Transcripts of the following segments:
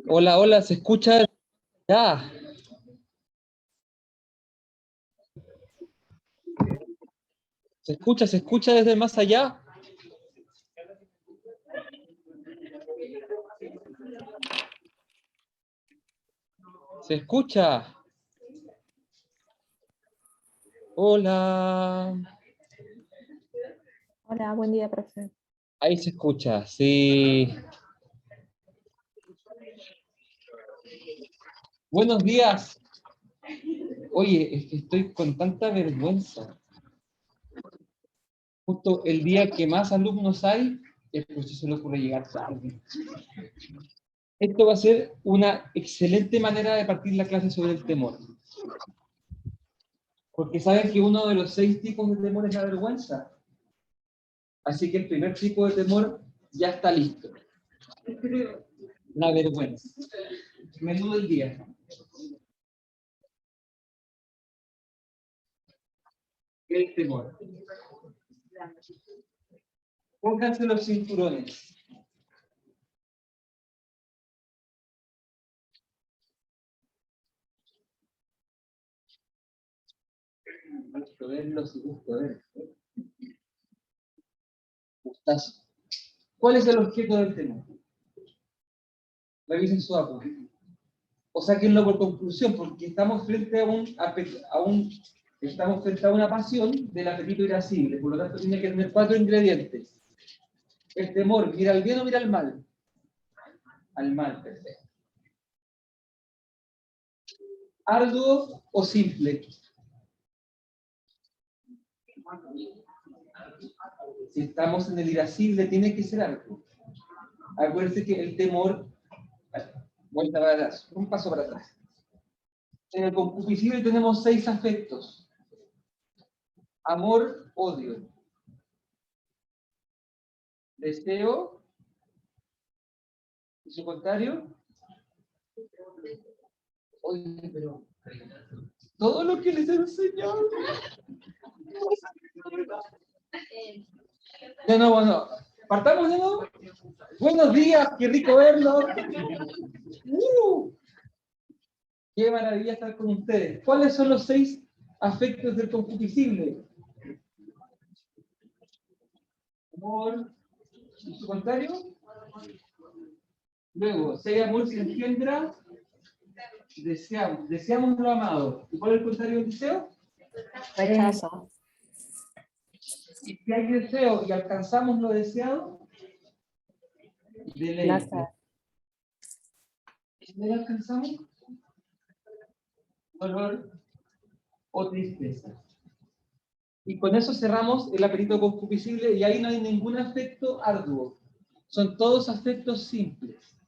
Hola, hola, ¿se escucha? Ya. Se escucha desde más allá. Se escucha. Hola. Hola, buen día, profe. Ahí se escucha, sí. Buenos días. Oye, es que estoy con tanta vergüenza. Justo el día que más alumnos hay, el profesor le ocurre llegar tarde. Esto va a ser una excelente manera de partir la clase sobre el temor. Porque saben que uno de los 6 tipos de temor es la vergüenza. Así que el primer tipo de temor ya está listo. La vergüenza. Menú del día. El temor. Pónganse los cinturones. Gusto verlos y gusto verlos. Gustazo. ¿Cuál es el objeto del temor? Revisen su apunte. O sáquenlo por conclusión, porque estamos frente estamos frente a una pasión del apetito irascible. Por lo tanto, tiene que tener 4 ingredientes. El temor, ¿mira al bien o mira al mal? Al mal, perfecto. ¿Arduo o simple? Si estamos en el irascible, tiene que ser arduo. Acuérdense que el temor, vuelta para atrás, un paso para atrás. En el concupiscible tenemos 6 afectos. Amor, odio. Deseo. ¿Y su contrario? Oye, pero todo lo que les he enseñado. De nuevo, no. ¿Partamos de nuevo? Buenos días, qué rico verlos. Qué maravilla estar con ustedes. ¿Cuáles son los 6 afectos del concupiscible? Amor. ¿Y su contrario? Luego, si hay amor se engendra, deseamos lo amado. ¿Y cuál es el contrario del deseo? Rechazo. Y si hay deseo y alcanzamos lo deseado, deleite. Placer. ¿Y si no lo alcanzamos? Dolor o tristeza. Y con eso cerramos el apetito concupiscible y ahí no hay ningún afecto arduo. Son todos afectos simples.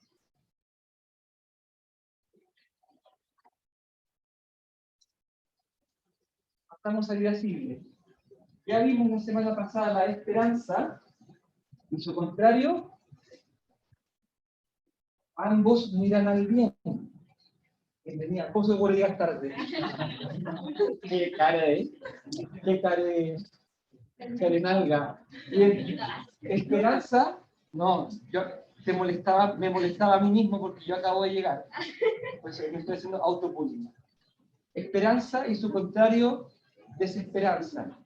Pasamos al irascible. Ya vimos la semana pasada la esperanza y su contrario, ambos miran al bien. Bienvenida, ¿cómo se puede llegar tarde? Qué cara, qué cara de nalga. Bien, esperanza, no, yo me molestaba a mí mismo porque yo acabo de llegar. Pues me estoy haciendo autobullying. Esperanza y su contrario, desesperanza.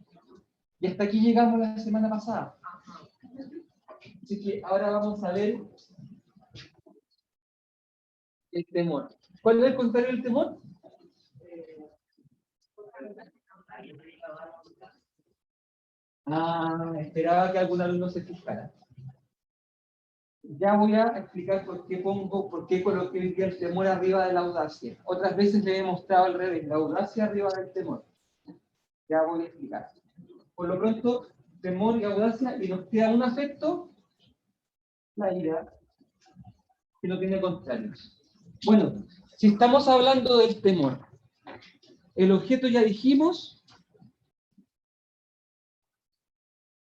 Y hasta aquí llegamos la semana pasada. Así que ahora vamos a ver el temor. ¿Cuál es el contrario del temor? Esperaba que algún alumno se fijara. Ya voy a explicar por qué coloqué el temor arriba de la audacia. Otras veces le he mostrado al revés, la audacia arriba del temor. Ya voy a explicar. Por lo pronto, temor y audacia, y nos queda un afecto, la ira, que no tiene contrarios. Bueno, si estamos hablando del temor, el objeto ya dijimos,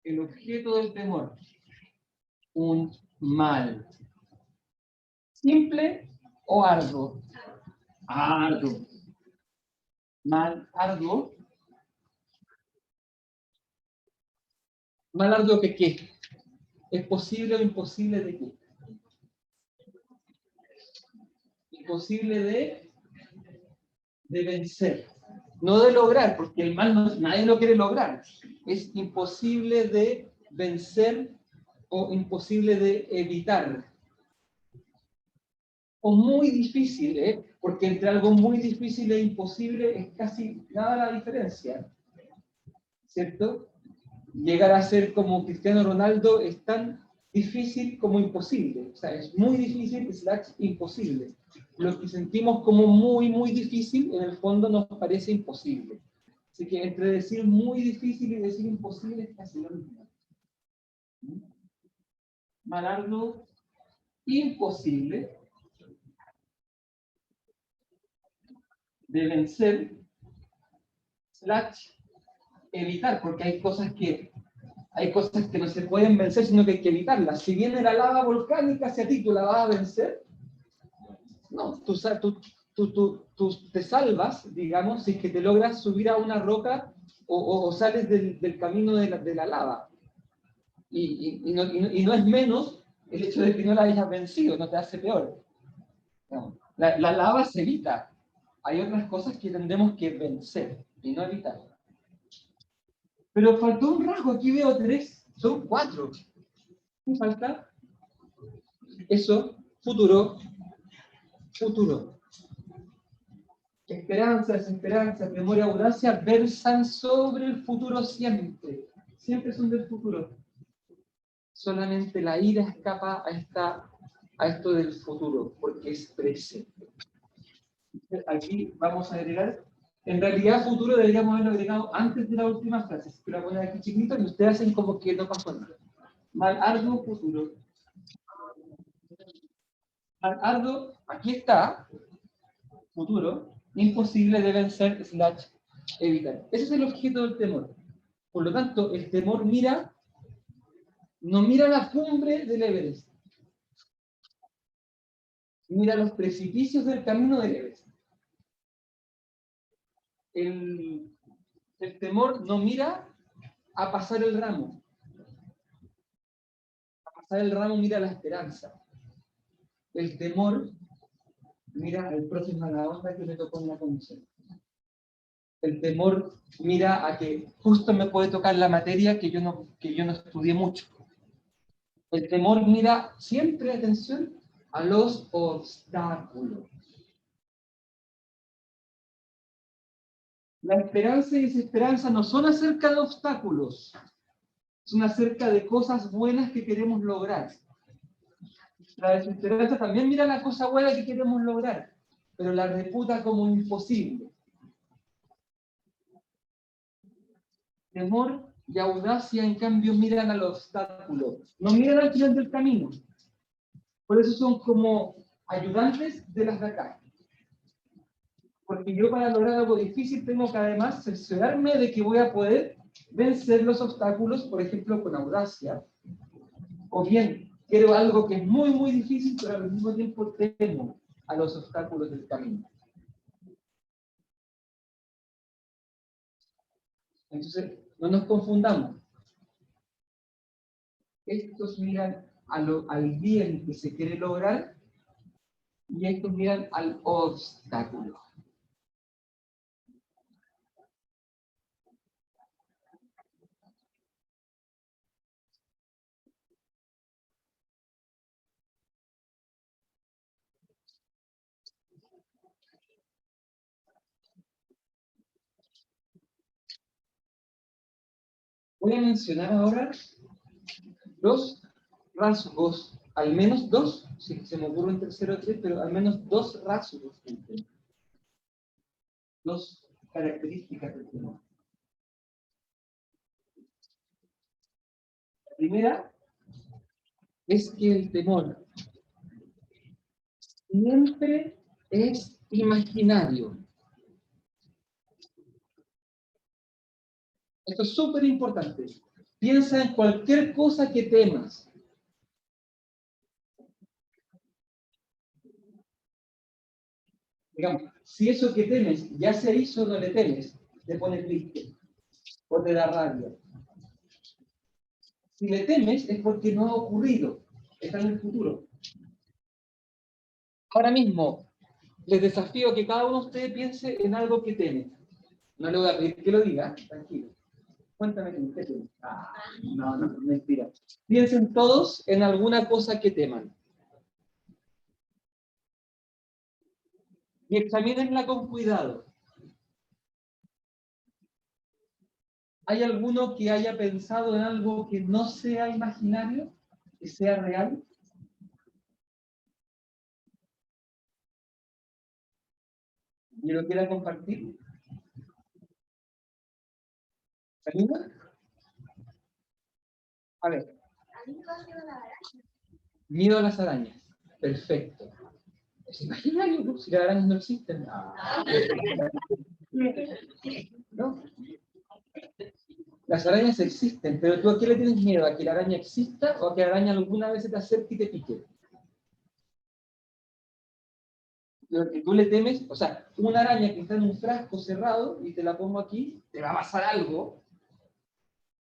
el objeto del temor, un mal. ¿Simple o arduo? Arduo. Mal arduo. ¿Mal arduo que qué? ¿Es posible o imposible de qué? Imposible de vencer. No de lograr, porque el mal nadie lo quiere lograr. Es imposible de vencer o imposible de evitar. O muy difícil, porque entre algo muy difícil e imposible es casi nada la diferencia. ¿Cierto? Llegar a ser como Cristiano Ronaldo es tan difícil como imposible. O sea, es muy difícil, es imposible. Lo que sentimos como muy, muy difícil, en el fondo nos parece imposible. Así que entre decir muy difícil y decir imposible es casi lo mismo. Malardo, imposible de vencer, evitar, porque hay cosas que no se pueden vencer, sino que hay que evitarlas. Si viene la lava volcánica hacia ti, ¿tú la vas a vencer? No, tú te salvas, digamos, si es que te logras subir a una roca o sales del camino de la lava. Y no es menos el hecho de que no la hayas vencido, no te hace peor. No. La lava se evita. Hay otras cosas que tendremos que vencer y no evitar. Pero faltó un rasgo, aquí veo 3, son 4. ¿Qué falta? Eso, futuro. Esperanza, desesperanza, temor y audacia versan sobre el futuro siempre. Siempre son del futuro. Solamente la ira escapa a esto del futuro, porque es presente. Aquí vamos a agregar, en realidad futuro deberíamos haberlo agregado antes de la última frase. Si la ponen aquí chiquito y ustedes hacen como que no pasó nada. Mal arduo futuro. Mal arduo, aquí está, futuro, imposible de vencer, / evitar. Ese es el objeto del temor. Por lo tanto, el temor no mira la cumbre del Everest, mira los precipicios del camino del Everest. El temor no mira a pasar el ramo. A pasar el ramo mira la esperanza. El temor mira al próximo a la onda que me tocó en la comisión. El temor mira a que justo me puede tocar la materia que yo no estudié mucho. El temor mira siempre, atención, a los obstáculos. La esperanza y desesperanza no son acerca de obstáculos, son acerca de cosas buenas que queremos lograr. La desesperanza también mira la cosa buena que queremos lograr, pero la reputa como imposible. Temor y audacia, en cambio, miran al obstáculo, no miran al final del camino. Por eso son como ayudantes de las de acá. Porque yo para lograr algo difícil tengo que además cerciorarme de que voy a poder vencer los obstáculos, por ejemplo, con audacia. O bien, quiero algo que es muy, muy difícil, pero al mismo tiempo temo a los obstáculos del camino. Entonces, no nos confundamos. Estos miran al bien que se quiere lograr y estos miran al obstáculo. Voy a mencionar ahora dos rasgos, al menos dos, si se me ocurre un tercero o tres, pero al menos dos rasgos, dos características del temor. La primera es que el temor siempre es imaginario. Esto es súper importante. Piensa en cualquier cosa que temas. Digamos, si eso que temes ya se hizo, no le temes, te pone triste o te da rabia. Si le temes es porque no ha ocurrido, está en el futuro. Ahora mismo, les desafío que cada uno de ustedes piense en algo que teme. No le voy a pedir que lo diga, tranquilo. Cuéntame qué temes. No, mentira. Piensen todos en alguna cosa que teman. Y examínenla con cuidado. ¿Hay alguno que haya pensado en algo que no sea imaginario, que sea real? ¿Y lo quiera compartir? ¿Salina? A ver. Miedo a las arañas. Perfecto. Es imaginario, ¿no? Si las arañas no existen. ¿No? Las arañas existen, pero ¿tú a qué le tienes miedo? ¿A que la araña exista o a que la araña alguna vez se te acerque y te pique? Lo que tú le temes, o sea, una araña que está en un frasco cerrado y te la pongo aquí, te va a pasar algo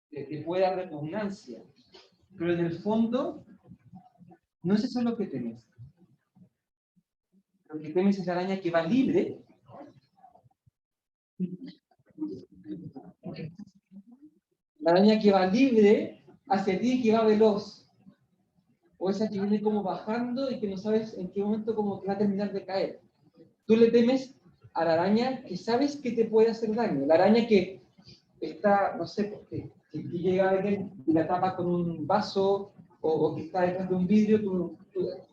que te puede dar repugnancia. Pero en el fondo, no es eso lo que temes. Lo que temes es la araña que va libre. La araña que va libre hacia ti, que va veloz. O esa que viene como bajando y que no sabes en qué momento como que va a terminar de caer. Tú le temes a la araña que sabes que te puede hacer daño. La araña que está, no sé, porque si llega alguien y la tapa con un vaso o que está detrás de un vidrio,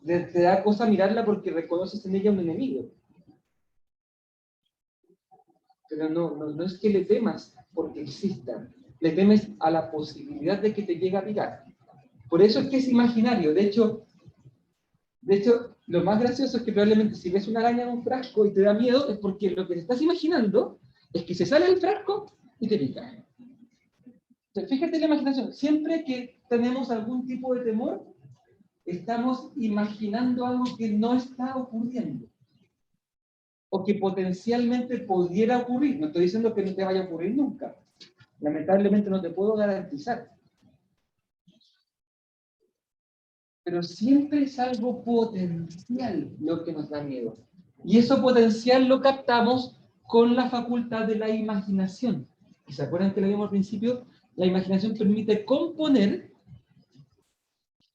te da cosa mirarla porque reconoces en ella un enemigo. Pero no es que le temas porque exista, le temes a la posibilidad de que te llegue a picar. Por eso es que es imaginario. De hecho, lo más gracioso es que probablemente si ves una araña en un frasco y te da miedo, es porque lo que te estás imaginando es que se sale del frasco y te pica. Entonces, fíjate la imaginación. Siempre que tenemos algún tipo de temor, estamos imaginando algo que no está ocurriendo. O que potencialmente pudiera ocurrir. No estoy diciendo que no te vaya a ocurrir nunca. Lamentablemente no te puedo garantizar. Pero siempre es algo potencial lo que nos da miedo. Y eso potencial lo captamos con la facultad de la imaginación. ¿Y se acuerdan que lo vimos al principio? La imaginación permite componer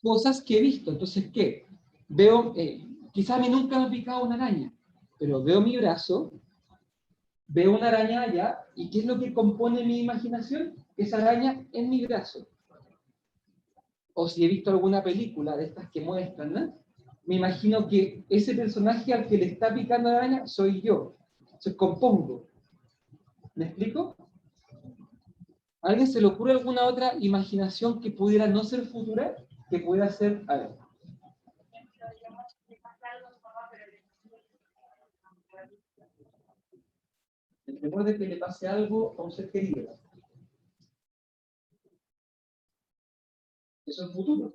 cosas que he visto. Entonces, ¿qué? Veo, quizá a mí nunca me ha picado una araña, pero veo mi brazo, veo una araña allá, ¿y qué es lo que compone mi imaginación? Esa araña en mi brazo. O si he visto alguna película de estas que muestran, ¿no? Me imagino que ese personaje al que le está picando la araña soy yo. Se compongo. ¿Me explico? ¿A alguien se le ocurre alguna otra imaginación que pudiera no ser futura? Que pudiera ser... A ver. El temor de que le pase algo a un ser querido. Eso es futuro.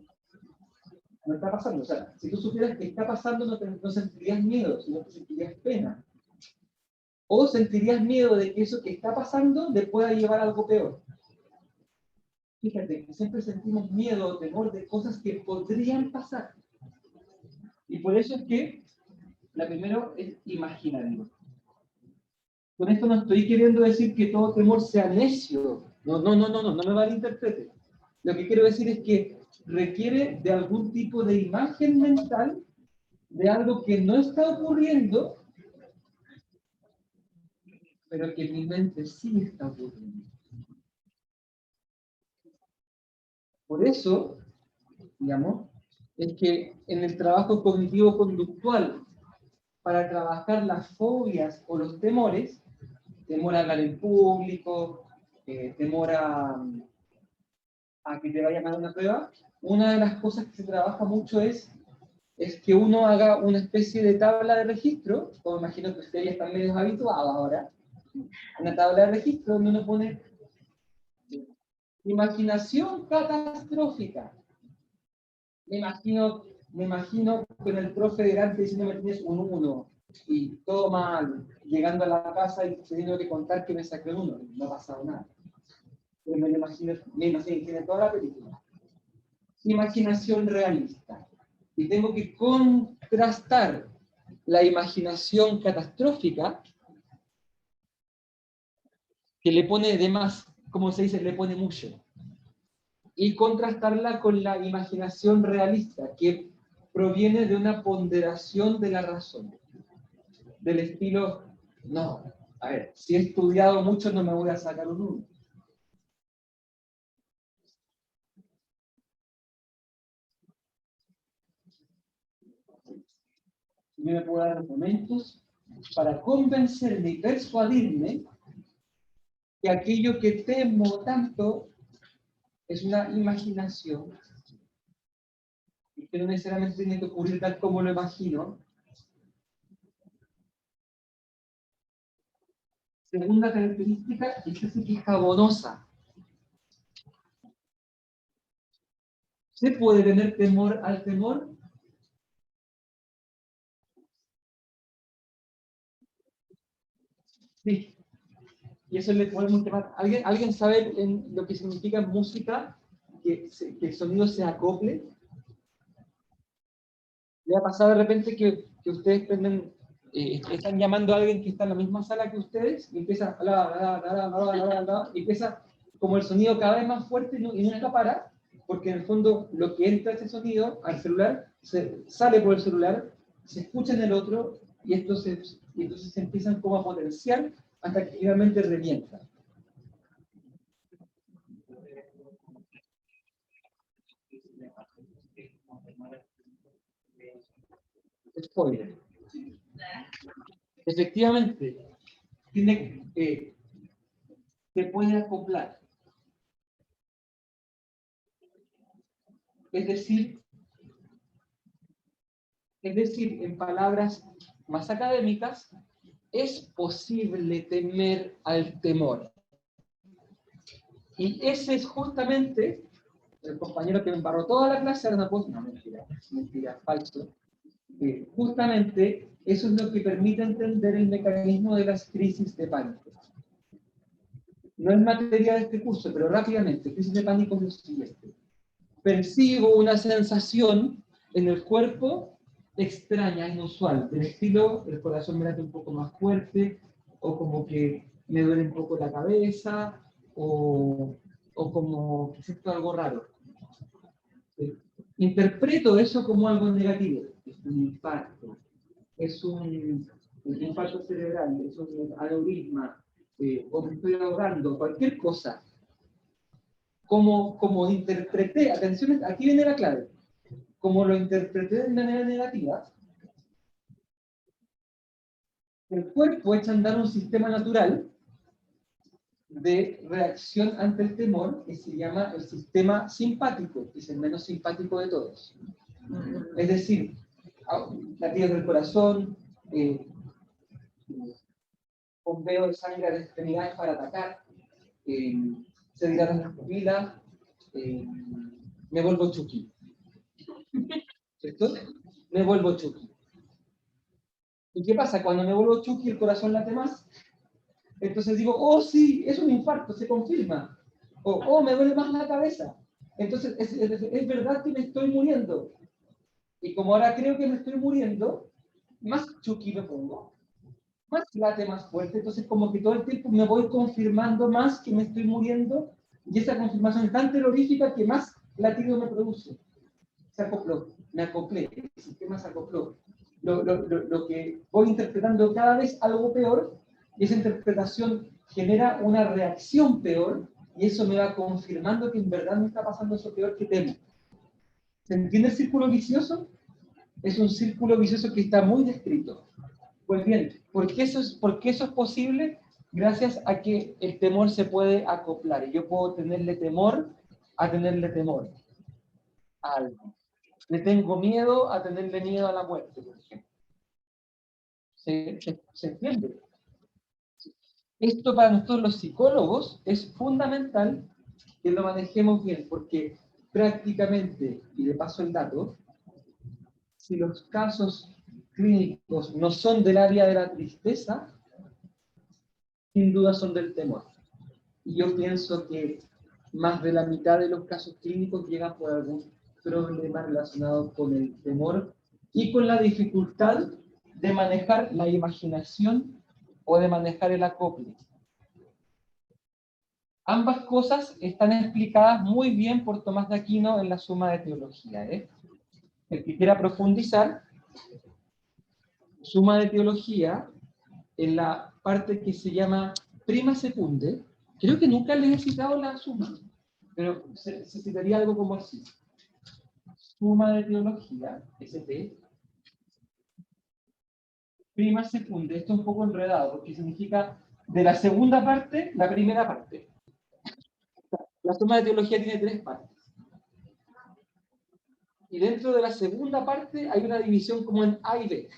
No está pasando. O sea, si tú supieras que está pasando, no sentirías miedo, sino que sentirías pena. O sentirías miedo de que eso que está pasando le pueda llevar a algo peor. Fíjate que siempre sentimos miedo o temor de cosas que podrían pasar. Y por eso es que la primera es imaginario. Con esto no estoy queriendo decir que todo temor sea necio. No me malinterprete. Lo que quiero decir es que requiere de algún tipo de imagen mental de algo que no está ocurriendo, pero que en mi mente sí está ocurriendo. Por eso, digamos, es que en el trabajo cognitivo-conductual, para trabajar las fobias o los temores, temor a hablar en público, temor a que te vayan a dar una prueba, una de las cosas que se trabaja mucho es que uno haga una especie de tabla de registro, como imagino que ustedes ya están medio habituados ahora, una tabla de registro donde uno pone imaginación catastrófica. Me imagino con el profe delante diciéndome tienes un 1 y todo mal, llegando a la casa y teniendo que contar que me saqué un 1, no ha pasado nada. Pero me imagino que tiene toda la película. Imaginación realista. Y tengo que contrastar la imaginación catastrófica, que le pone de más, como se dice, le pone mucho, y contrastarla con la imaginación realista, que proviene de una ponderación de la razón, del estilo, no, a ver, si he estudiado mucho no me voy a sacar un 1. Me puedo dar argumentos para convencerme y persuadirme que aquello que temo tanto es una imaginación y que no necesariamente tiene que ocurrir tal como lo imagino. Segunda característica es que es jabonosa. ¿Se puede tener temor al temor? Sí. Y eso le podemos llamar. ¿Alguien sabe lo que significa en música que el sonido se acople? ¿Le ha pasado de repente que ustedes prenden, están llamando a alguien que está en la misma sala que ustedes y empieza, y empieza como el sonido cada vez más fuerte y nunca para? Porque en el fondo lo que entra ese sonido al celular sale por el celular, se escucha en el otro y entonces se empiezan como a potenciar hasta que finalmente revienta. Spoiler. Efectivamente, se puede acoplar. Es decir, en palabras más académicas, es posible temer al temor. Y ese es justamente el compañero que me embarró toda la clase, no, mentira, falso. Justamente eso es lo que permite entender el mecanismo de las crisis de pánico. No es materia de este curso, pero rápidamente, crisis de pánico es lo siguiente. Percibo una sensación en el cuerpo extraña, inusual, del estilo, el corazón me late un poco más fuerte, o como que me duele un poco la cabeza, o como que siento algo raro. Interpreto eso como algo negativo, es un infarto, es un infarto cerebral, es un aneurisma, o me estoy ahogando, cualquier cosa. Como interpreté, atención, aquí viene la clave, como lo interpreté de manera negativa, el cuerpo echa a andar un sistema natural de reacción ante el temor que se llama el sistema simpático, que es el menos simpático de todos. Es decir, latidos del corazón, bombeo de sangre a las extremidades para atacar, se dilatan las pupilas, me vuelvo chucky. ¿Cierto? Me vuelvo chucky. ¿Y qué pasa? Cuando me vuelvo chucky, el corazón late más. Entonces digo, oh sí, es un infarto, se confirma. O, oh, me duele más la cabeza. Entonces, es verdad que me estoy muriendo. Y como ahora creo que me estoy muriendo, más chucky me pongo, más late más fuerte. Entonces, como que todo el tiempo me voy confirmando más que me estoy muriendo. Y esa confirmación es tan terrorífica que más latido me produce. Se acopló, me acoplé, el sistema se acopló. Lo que voy interpretando cada vez algo peor, y esa interpretación genera una reacción peor, y eso me va confirmando que en verdad me está pasando eso peor que temo. ¿Se entiende el círculo vicioso? Es un círculo vicioso que está muy descrito. Pues bien, ¿por qué eso es posible? Gracias a que el temor se puede acoplar. Y yo puedo tenerle temor a tenerle temor a algo. Le tengo miedo a tenerle miedo a la muerte, por ejemplo. ¿Se entiende? Esto para nosotros los psicólogos es fundamental que lo manejemos bien, porque prácticamente, y de paso el dato, si los casos clínicos no son del área de la tristeza, sin duda son del temor. Y yo pienso que más de la mitad de los casos clínicos llegan por algún problema relacionado con el temor y con la dificultad de manejar la imaginación o de manejar el acople. Ambas cosas están explicadas muy bien por Tomás de Aquino en la Suma de Teología. El que quiera profundizar, Suma de Teología, en la parte que se llama Prima Secunde, creo que nunca les he citado la suma, pero se citaría algo como así. Suma de Teología, ST, Prima Secunde, esto es un poco enredado, porque significa de la segunda parte, la primera parte. La Suma de Teología tiene 3 partes. Y dentro de la segunda parte hay una división como en A y B.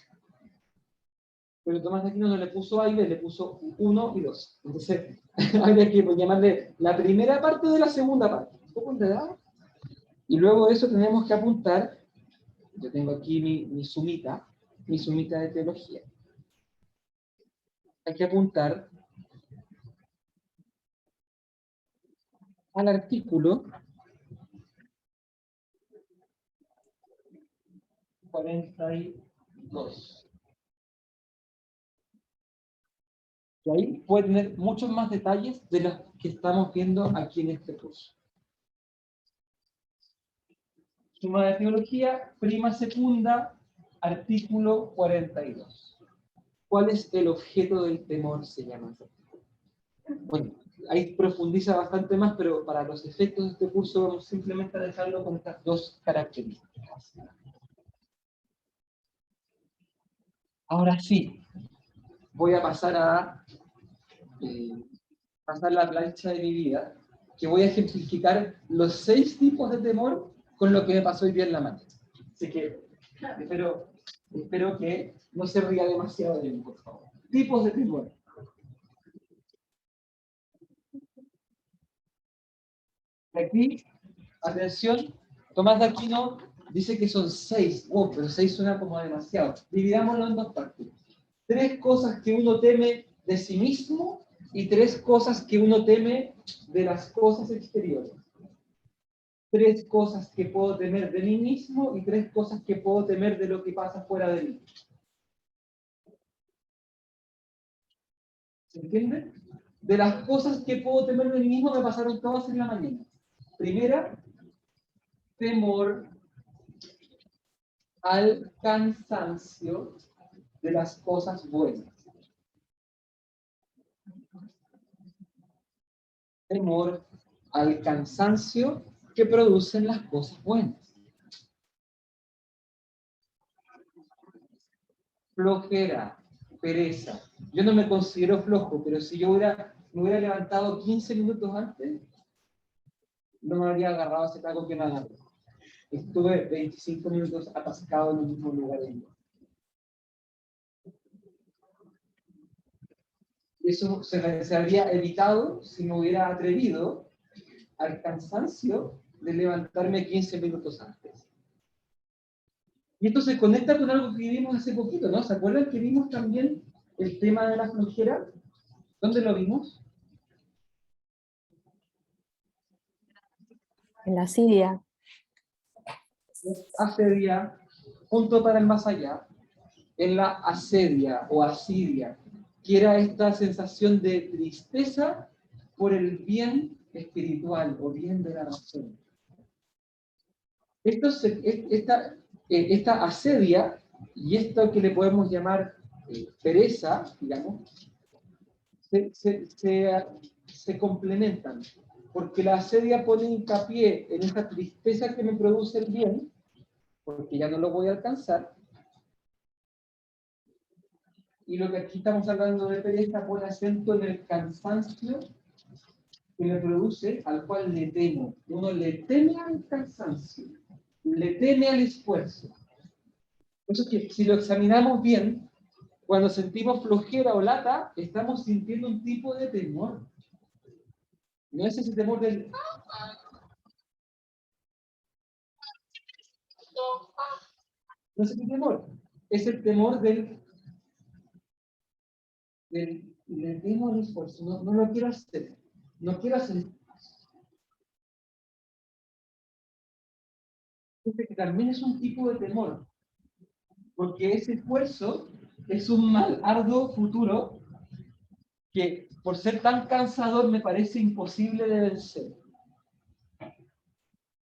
Pero Tomás de Aquino no le puso A y B, le puso 1 y 2. Entonces, habría que llamarle la primera parte de la segunda parte. Un poco enredado. Y luego de eso tenemos que apuntar, yo tengo aquí mi sumita de teología. Hay que apuntar al artículo 42. Y ahí puede tener muchos más detalles de los que estamos viendo aquí en este curso. Suma de teología, prima secunda, artículo 42. ¿Cuál es el objeto del temor? Se llama. Bueno, ahí profundiza bastante más, pero para los efectos de este curso vamos simplemente a dejarlo con estas 2 características. Ahora sí, voy a pasar a pasar la plancha de mi vida, que voy a ejemplificar los 6 tipos de temor con lo que me pasó hoy día en la mañana. Así que espero que no se ría demasiado de mí, por favor. Tipos de temor. Aquí, atención, Tomás de Aquino dice que son 6. Pero 6 suena como demasiado. Dividámoslo en 2 partes. 3 cosas que uno teme de sí mismo y 3 cosas que uno teme de las cosas exteriores. 3 cosas que puedo temer de mí mismo y 3 cosas que puedo temer de lo que pasa fuera de mí. ¿Se entiende? De las cosas que puedo temer de mí mismo me pasaron todas en la mañana. Primera, temor al cansancio de las cosas buenas. Temor al cansancio que producen las cosas buenas. Flojera, pereza. Yo no me considero flojo, pero si yo me hubiera levantado 15 minutos antes, no me habría agarrado ese taco que me agarró. Estuve 25 minutos atascado en el mismo lugar. Eso se habría evitado si me hubiera atrevido al cansancio de levantarme 15 minutos antes. Y esto se conecta con algo que vimos hace poquito, ¿no? ¿Se acuerdan que vimos también el tema de la flojera? ¿Dónde lo vimos? En la Siria. Asedia, punto para el más allá, en la asedia o asidia, que era esta sensación de tristeza por el bien espiritual o bien de la razón. Esta asedia y esto que le podemos llamar pereza, digamos, se complementan. porque la asedia pone hincapié en esa tristeza que me produce el bien, porque ya no lo voy a alcanzar. Y lo que aquí estamos hablando de pereza pone acento en el cansancio que me produce, al cual le temo. Uno le teme al cansancio, le teme al esfuerzo. Por eso es que si lo examinamos bien, cuando sentimos flojera o lata, estamos sintiendo un tipo de temor. No es ese temor del... No es ese temor. Es el temor le temo al esfuerzo. No, no lo quiero hacer. No quiero hacer. Este que también es un tipo de temor. Porque ese esfuerzo es un mal arduo futuro que por ser tan cansador me parece imposible de vencer.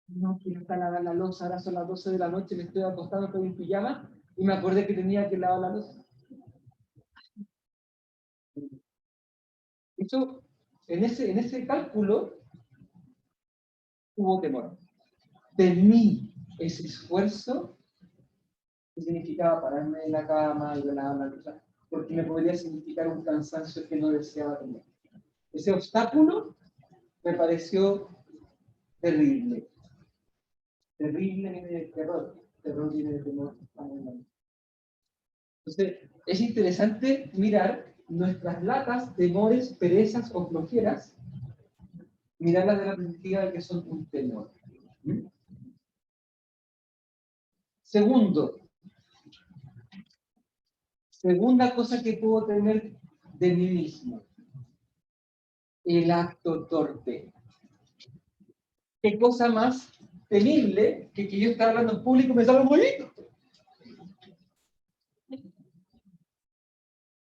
No quiero estar lavando la loza, ahora son las 12 de la noche, me estoy acostando, estoy en pijama y me acordé que tenía que lavar la loza. Eso, en ese cálculo hubo temor. Temí ese esfuerzo que significaba pararme de la cama y lavar la loza, porque me podría significar un cansancio que no deseaba tener. Ese obstáculo me pareció terrible. Terrible viene de terror. Terror viene de temor. Entonces, es interesante mirar nuestras latas, temores, perezas o flojeras, mirarlas de la perspectiva de que son un temor. ¿Mm? Segundo, segunda cosa que puedo tener de mí mismo, el acto torpe. ¿Qué cosa más temible que yo estar hablando en público y me salga bonito?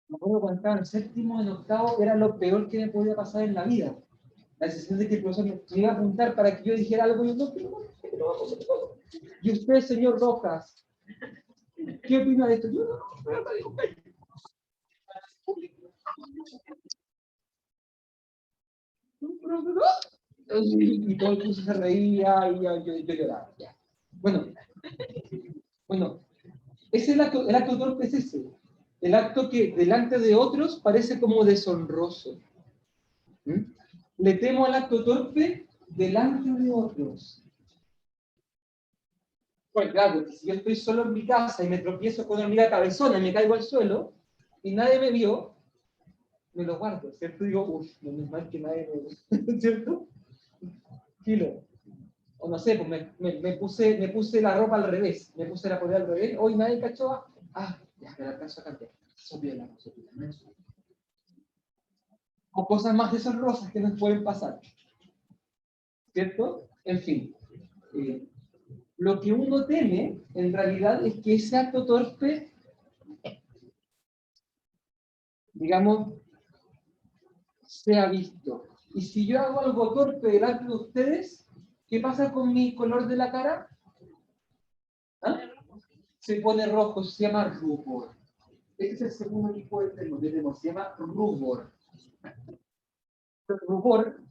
Me acuerdo cuando estaba en séptimo, en octavo, era lo peor que me podía pasar en la vida. La sensación de que el profesor me iba a apuntar para que yo dijera algo y yo no. Y usted, señor Rojas, ¿qué opina de esto? Yo no digo. Y todo el curso se reía y yo lloraba. Ya. Bueno, es el acto torpe es ese. El acto que delante de otros parece como deshonroso. ¿Mm? Le temo al acto torpe delante de otros. Pues claro, si yo estoy solo en mi casa y me tropiezo con una amiga cabezona y me caigo al suelo y nadie me vio, me lo guardo, ¿cierto? Digo, uff, no es mal que nadie me vio, ¿cierto? Kilo. O no sé, pues me puse la ropa al revés, me puse la polera al revés, hoy nadie cachó, ya me la alcanzo a cambiar. Sopiela. O cosas más deshonrosas que nos pueden pasar, ¿cierto? En fin. Lo que uno teme, en realidad, es que ese acto torpe, digamos, sea visto. Y si yo hago algo torpe delante de ustedes, ¿qué pasa con mi color de la cara? ¿Ah? Se pone rojo, se llama rubor. Este es el segundo tipo de temor, se llama rubor. El rubor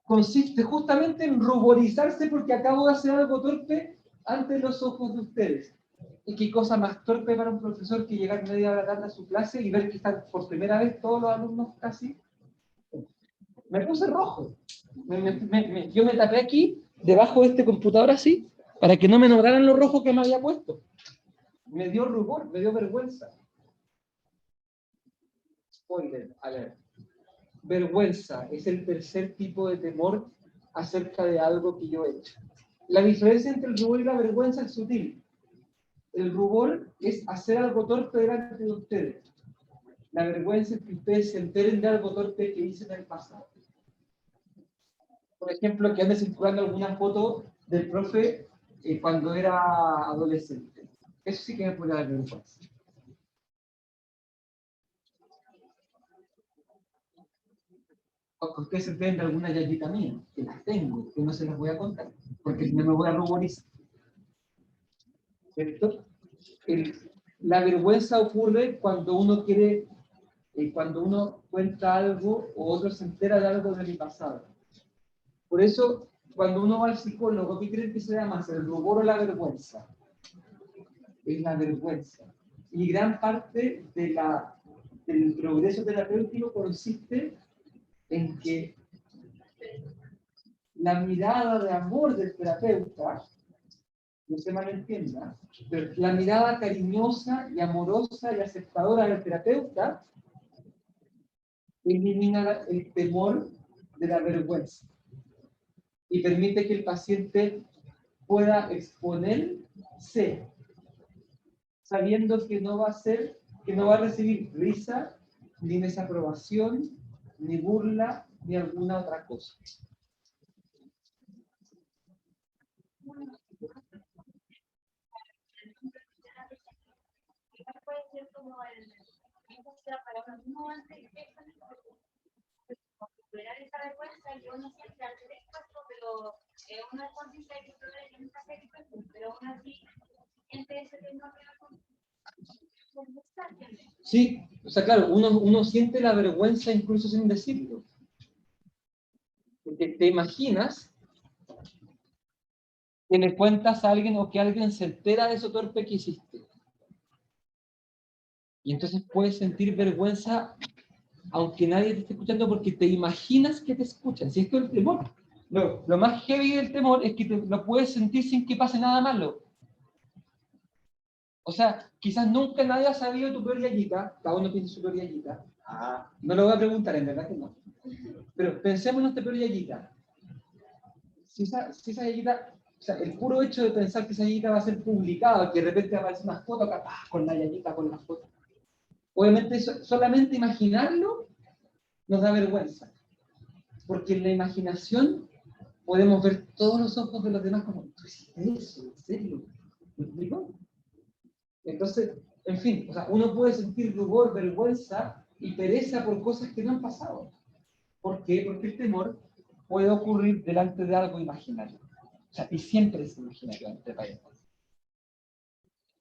consiste justamente en ruborizarse porque acabo de hacer algo torpe ante los ojos de ustedes. ¿Y qué cosa más torpe para un profesor que llegar media hora tarde a su clase y ver que están por primera vez todos los alumnos casi? Me puse rojo. Yo me tapé aquí, debajo de este computador así, para que no me notaran lo rojo que me había puesto. Me dio rubor, me dio vergüenza. Spoiler, a ver. Vergüenza es el tercer tipo de temor acerca de algo que yo he hecho. La diferencia entre el rubor y la vergüenza es sutil. El rubor es hacer algo torpe delante de ustedes. La vergüenza es que ustedes se enteren de algo torpe que hice en el pasado. Por ejemplo, que ande circulando alguna foto del profe cuando era adolescente. Eso sí que me puede dar vergüenza. O que ustedes se enteren de alguna yayita mía, que las tengo, que no se las voy a contar, porque si no me voy a ruborizar. ¿Cierto? La vergüenza ocurre cuando uno quiere cuando uno cuenta algo o otro se entera de algo de mi pasado. Por eso, cuando uno va al psicólogo, ¿qué creen que se da más? ¿El rubor o la vergüenza? Es la vergüenza. Y gran parte del progreso terapéutico consiste en que la mirada de amor del terapeuta, no se malentienda, pero la mirada cariñosa y amorosa y aceptadora del terapeuta elimina el temor de la vergüenza y permite que el paciente pueda exponerse sabiendo que no va a recibir risa, ni desaprobación, ni burla, ni alguna otra cosa. Puede ser como para uno antes de superar esa vergüenza que uno siente al ser expuesto, pero uno es consciente de que no está expuesto, pero aún así siente ese temor de la vergüenza. Sí, o sea, claro, uno siente la vergüenza incluso sin decirlo. Porque te imaginas que le cuentas a alguien o que alguien se entera de eso torpe que hiciste. Y entonces puedes sentir vergüenza aunque nadie te esté escuchando porque te imaginas que te escuchan. Si esto es el temor. Lo más heavy del temor es que lo puedes sentir sin que pase nada malo. O sea, quizás nunca nadie ha sabido tu peor yayita, cada uno tiene su peor yayita. No lo voy a preguntar, en verdad que no. Pero pensemos en esta peor yayita. Si esa yayita, o sea, el puro hecho de pensar que esa yayita va a ser publicada, que de repente aparece una foto acá, con la yayita, con la foto. Obviamente, solamente imaginarlo nos da vergüenza. Porque en la imaginación podemos ver todos los ojos de los demás como, ¿tú hiciste eso? ¿En serio? ¿Me explico? Entonces, en fin, o sea, uno puede sentir rubor, vergüenza y pereza por cosas que no han pasado. ¿Por qué? Porque el temor puede ocurrir delante de algo imaginario. O sea, y siempre es imaginario ante la gente.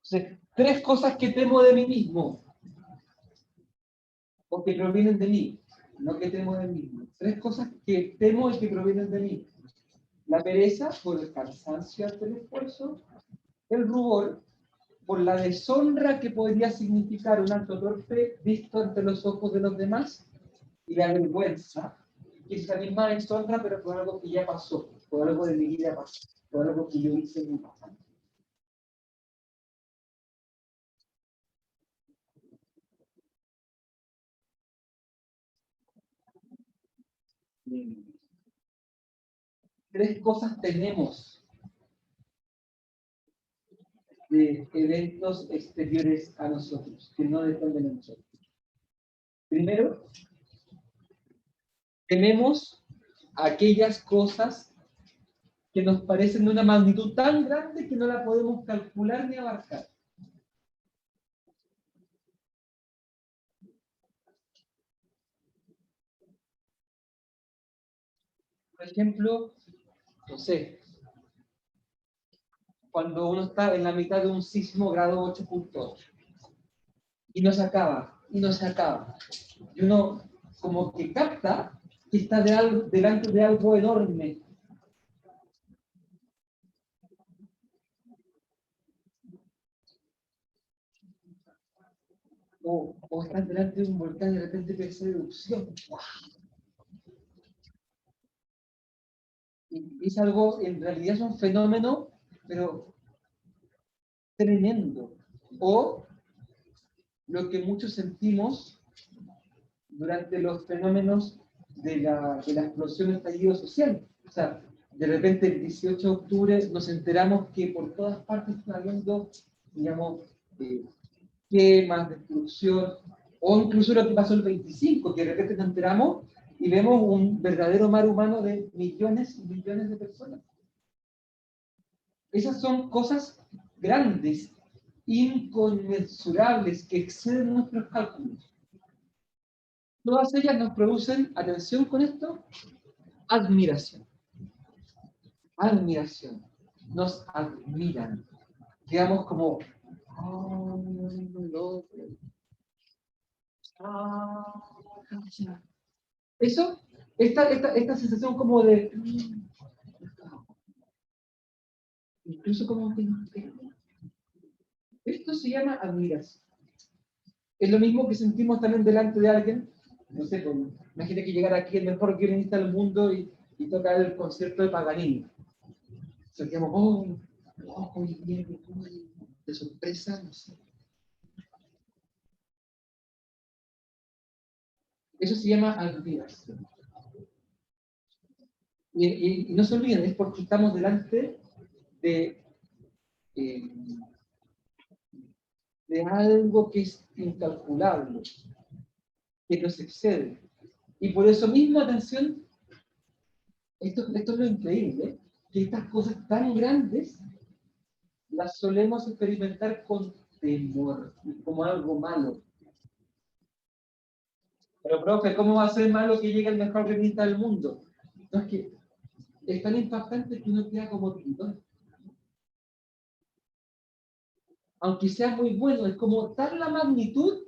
Entonces, 3 cosas que temo de mí mismo, o que provienen de mí, no que temo de mí mismo. 3 cosas que temo y que provienen de mí. La pereza por el cansancio ante el esfuerzo, el rubor por la deshonra que podría significar un acto torpe visto ante los ojos de los demás, y la vergüenza, que es la misma deshonra, pero por algo que ya pasó, por algo de mi vida pasó, por algo que yo hice en mi pasado. Bien. 3 cosas tenemos de eventos exteriores a nosotros, que no dependen de nosotros. Primero, tenemos aquellas cosas que nos parecen de una magnitud tan grande que no la podemos calcular ni abarcar. Por ejemplo, no sé, cuando uno está en la mitad de un sismo grado 8.8 y no se acaba, y no se acaba, y uno como que capta que está delante de algo enorme. O estás delante de un volcán y de repente te hace erupción. Y es algo, en realidad es un fenómeno, pero tremendo. O lo que muchos sentimos durante los fenómenos de la explosión del estallido social. O sea, de repente el 18 de octubre nos enteramos que por todas partes están habiendo, digamos, quemas, destrucción, o incluso lo que pasó el 25, que de repente nos enteramos y vemos un verdadero mar humano de millones y millones de personas. Esas son cosas grandes, inconmensurables, que exceden nuestros cálculos. Todas ellas nos producen, atención con esto, admiración. Admiración. Nos admiran. Digamos como, oh, no, Eso, esta sensación como de... Incluso como que... Esto se llama admiración. Es lo mismo que sentimos también delante de alguien. No sé, pues, imagínate que llegara aquí el mejor violinista del mundo y toca el concierto de Paganini. Sentíamos, oh, bien, de sorpresa, no sé. Eso se llama admiración. Y no se olviden, es porque estamos delante de, eh, de algo que es incalculable, que nos excede. Y por eso mismo, atención, esto es lo increíble, que estas cosas tan grandes las solemos experimentar con temor, como algo malo. Pero, profe, ¿cómo va a ser malo que llegue el mejor pianista del mundo? No, es que es tan impactante que uno queda como tiritón. Aunque sea muy bueno, es como tal la magnitud.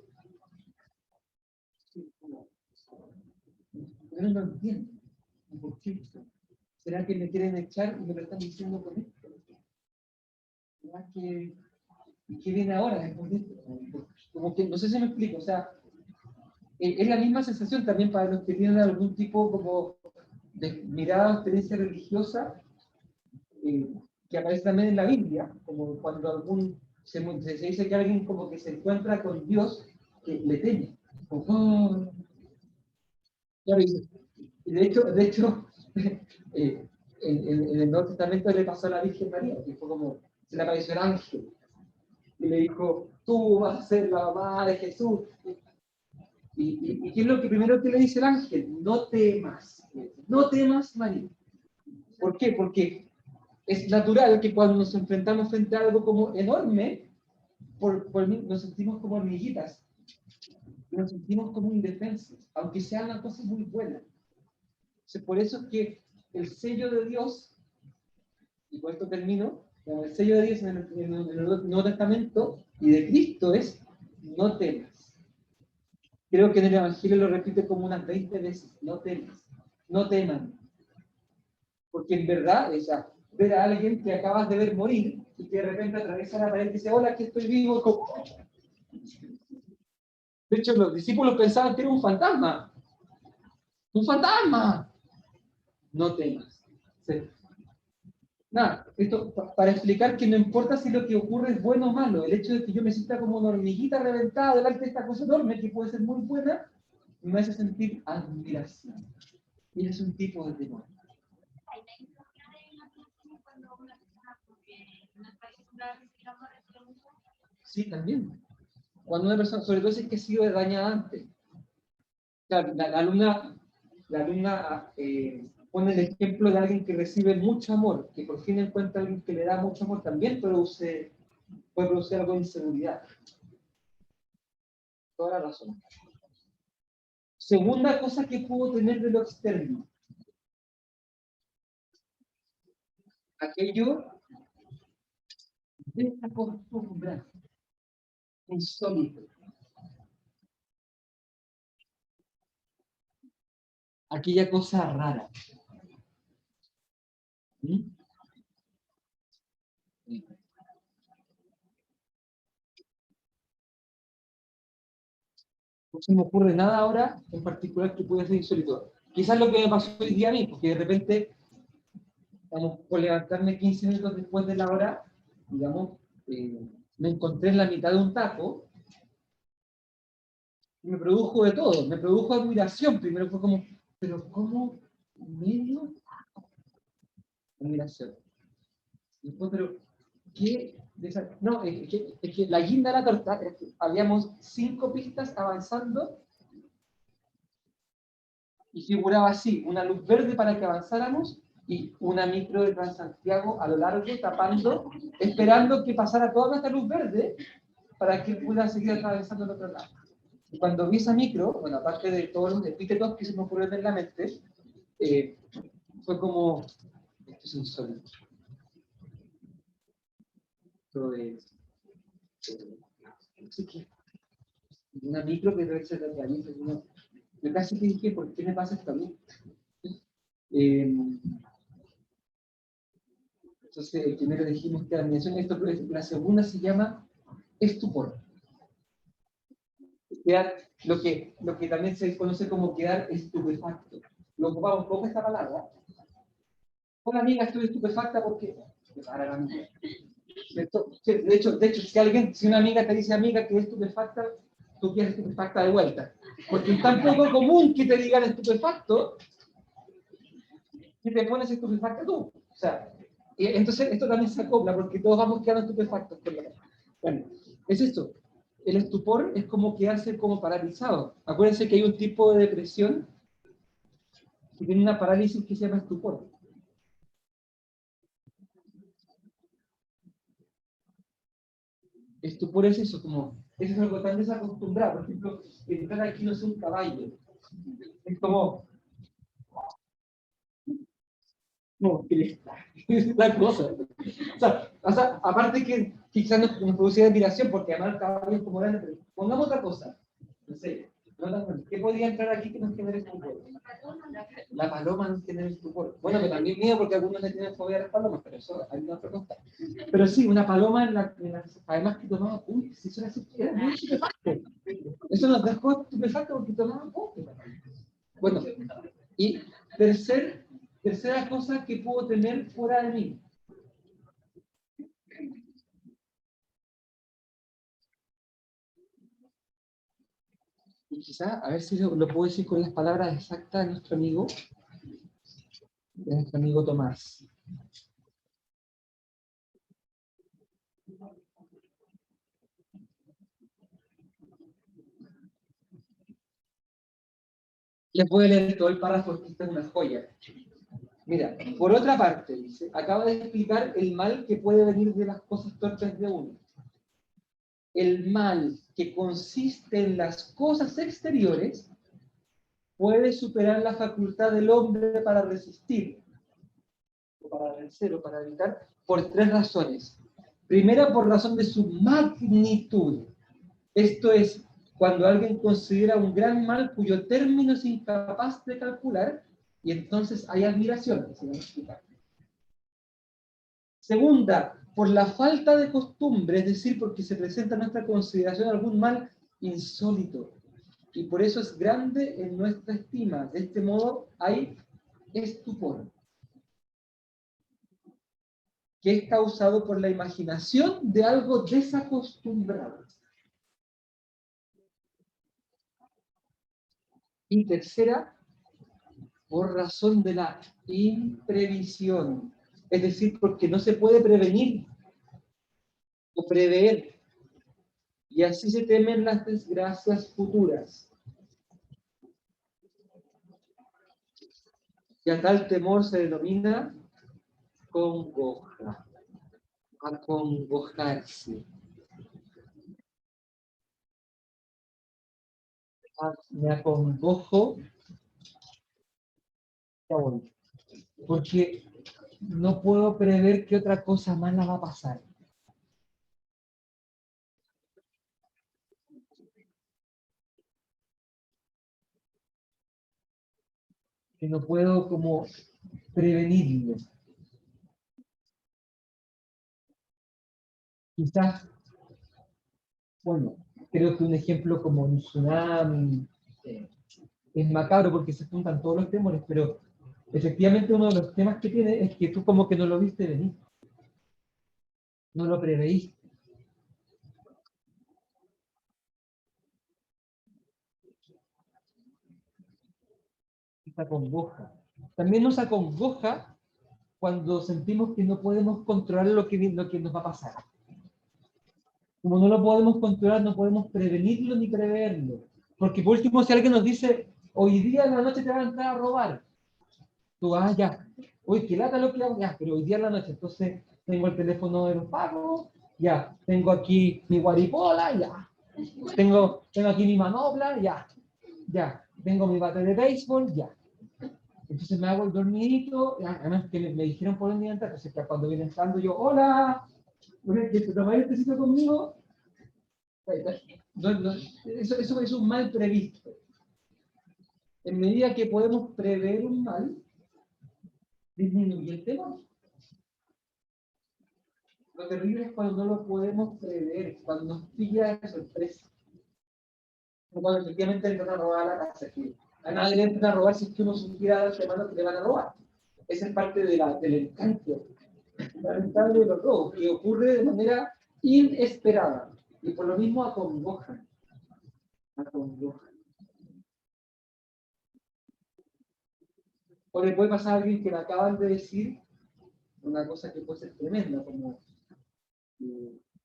Pero no entiendo. ¿Por qué? ¿Será que me quieren echar y me lo están diciendo con esto? ¿Será que... ¿Y qué viene ahora después de esto? Como que, no sé si me explico, o sea, es la misma sensación también para los que tienen algún tipo como de mirada o experiencia religiosa, que aparece también en la Biblia, como cuando se dice que alguien como que se encuentra con Dios, que le teme. Como, oh. Claro, y de hecho en el Nuevo Testamento le pasó a la Virgen María, que fue como, se le apareció el ángel, y le dijo, tú vas a ser la mamá de Jesús. ¿Y qué es lo que primero que le dice el ángel? No temas, María. ¿Por qué? Porque es natural que cuando nos enfrentamos frente a algo como enorme, nos sentimos como hormiguitas, nos sentimos como indefensos, aunque sea una cosa muy buena. Por eso es que el sello de Dios, y con esto termino, el sello de Dios en el Nuevo Testamento y de Cristo es no temas. Creo que en el Evangelio lo repite como unas 20 veces, no temas, no teman. Porque en verdad, ver a alguien que acabas de ver morir y que de repente atraviesa la pared y dice, hola, aquí estoy vivo. De hecho, los discípulos pensaban que era un fantasma. ¡Un fantasma! No temas. Sí. Nada, esto para explicar que no importa si lo que ocurre es bueno o malo, el hecho de que yo me sienta como una hormiguita reventada delante de esta cosa enorme, que puede ser muy buena, me hace sentir admiración. Y es un tipo de temor. Sí, también. Cuando una persona, sobre todo si es que ha sido dañada antes. Claro, la alumna pone el ejemplo de alguien que recibe mucho amor, que por fin encuentra a alguien que le da mucho amor, también puede producir algo de inseguridad. Toda la razón. Segunda cosa que puedo tener de lo externo. Aquello de esta costumbre insólito. Aquella cosa rara. ¿Mm? No se me ocurre nada ahora en particular que pueda ser insólito. Quizás lo que me pasó hoy día a mí, porque de repente, vamos, por levantarme 15 minutos después de la hora, digamos, me encontré en la mitad de un taco y me produjo de todo. Me produjo admiración. Primero fue como, pero ¿cómo medio admiración? Después, pero ¿qué? No, es que la guinda de la torta, habíamos 5 pistas avanzando y figuraba así, una luz verde para que avanzáramos y una micro de Transantiago a lo largo tapando, esperando que pasara toda esta luz verde para que pueda seguir atravesando el otro lado. Y cuando vi esa micro, bueno, aparte de todos los epítetos que se me ocurrieron en la mente, fue como, esto es insólito. Esto es, no sé qué. una micro que debe ser de realiza. Yo casi te dije, ¿por qué me pasa esto a mí? Entonces, primero dijimos que la admiración, esto, la segunda se llama estupor. Quedar, lo que también se conoce como quedar estupefacto. Lo ocupamos poco esta palabra. Una amiga estoy estupefacta porque... De hecho, si una amiga te dice amiga que es estupefacta, tú quieres estupefacta de vuelta. Porque es tan poco común que te digan estupefacto que te pones estupefacta tú. O sea, entonces esto también se acopla porque todos vamos quedando estupefactos. Bueno, es esto. El estupor es como quedarse como paralizado. Acuérdense que hay un tipo de depresión que tiene una parálisis que se llama estupor. Estupor es eso, como, eso es algo tan desacostumbrado. Por ejemplo, entrar aquí no es un caballo. Es como, no, que es la cosa. O sea, aparte que quizás nos producía admiración, porque además el caballo es como grande, pero pongamos otra cosa. No sé, ¿qué podría entrar aquí que nos genere estupor? La paloma nos genera estupor. Bueno, que también miedo porque algunos le tienen fobia a las palomas, pero eso hay una otra cosa. Pero sí, una paloma además que tomaba, uy, si eso era muy estupefacto. Eso nos dejó estupefacto porque tomaba poco. Bueno, y tercera cosa que puedo tener fuera de mí. Y quizá, a ver si lo puedo decir con las palabras exactas de nuestro amigo Tomás. Les voy a leer todo el párrafo porque esta es una joya. Mira, por otra parte, dice, acaba de explicar el mal que puede venir de las cosas torpes de uno. El mal que consiste en las cosas exteriores puede superar la facultad del hombre para resistir, o para vencer, o para evitar, por tres razones. Primera, por razón de su magnitud. Esto es, cuando alguien considera un gran mal cuyo término es incapaz de calcular, y entonces hay admiración, que se va a explicar. Segunda, por la falta de costumbre, es decir, porque se presenta en nuestra consideración algún mal insólito, y por eso es grande en nuestra estima. De este modo hay estupor, que es causado por la imaginación de algo desacostumbrado. Y tercera, por razón de la imprevisión, es decir, porque no se puede prevenir o prever, y así se temen las desgracias futuras. Y a tal temor se denomina congoja, acongojarse. Me acongojo, porque no puedo prever qué otra cosa mala va a pasar. Que no puedo como prevenirlo. Quizás, bueno, creo que un ejemplo como un tsunami es macabro porque se juntan todos los temores, pero efectivamente uno de los temas que tiene es que tú como que no lo viste venir, no lo preveíste. Esta congoja. También nos acongoja cuando sentimos que no podemos controlar lo que nos va a pasar. Como no lo podemos controlar, no podemos prevenirlo ni preverlo. Porque por último, si alguien nos dice, hoy día en la noche te van a entrar a robar, tú, ya, uy, qué lata lo que hago, ya, pero hoy día en la noche, entonces tengo el teléfono de los pagos, ya, tengo aquí mi guaripola, ya, tengo aquí mi manopla, ya, tengo mi bate de béisbol, ya. Entonces me hago el dormidito, además que me dijeron por dónde entrar, entonces cuando viene entrando yo, hola, ¿te tomáis el tecito conmigo? Eso es un mal previsto. En medida que podemos prever un mal, disminuye el temor. Lo terrible es cuando no lo podemos prever, cuando nos pilla de sorpresa. Cuando efectivamente entran a robar a la casa. Que a nadie le entran a robar si es que uno supiera de antemano que le van a robar. Esa es parte del encanto fundamental de los robos, que ocurre de manera inesperada. Y por lo mismo acongojan. Acongojan. O le puede pasar a alguien que le acaban de decir una cosa que puede ser tremenda, como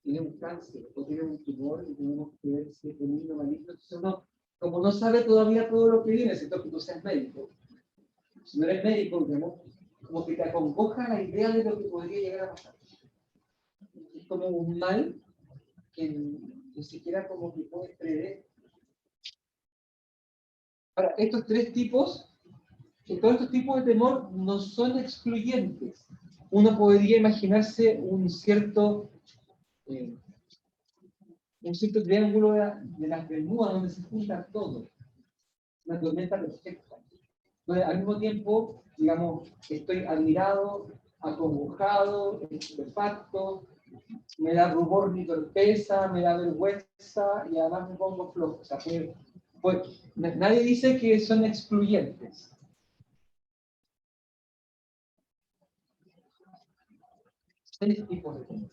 tiene un cáncer o tiene un tumor y tenemos que ver si es benigno o maligno. Entonces uno, como no sabe todavía todo lo que viene, excepto que tú seas médico. Si no eres médico, digamos, como que te acongoja la idea de lo que podría llegar a pasar. Es como un mal que ni siquiera como que puedes prever. Ahora, todos estos tipos de temor no son excluyentes. Uno podría imaginarse eh, un cierto triángulo de las Bermudas donde se junta todo, una tormenta perfecta. Entonces, al mismo tiempo, digamos, estoy admirado, acongojado, estupefacto, me da rubor mi torpeza, me da vergüenza y además me pongo flojo. O sea, nadie dice que son excluyentes. Seis tipos de temor.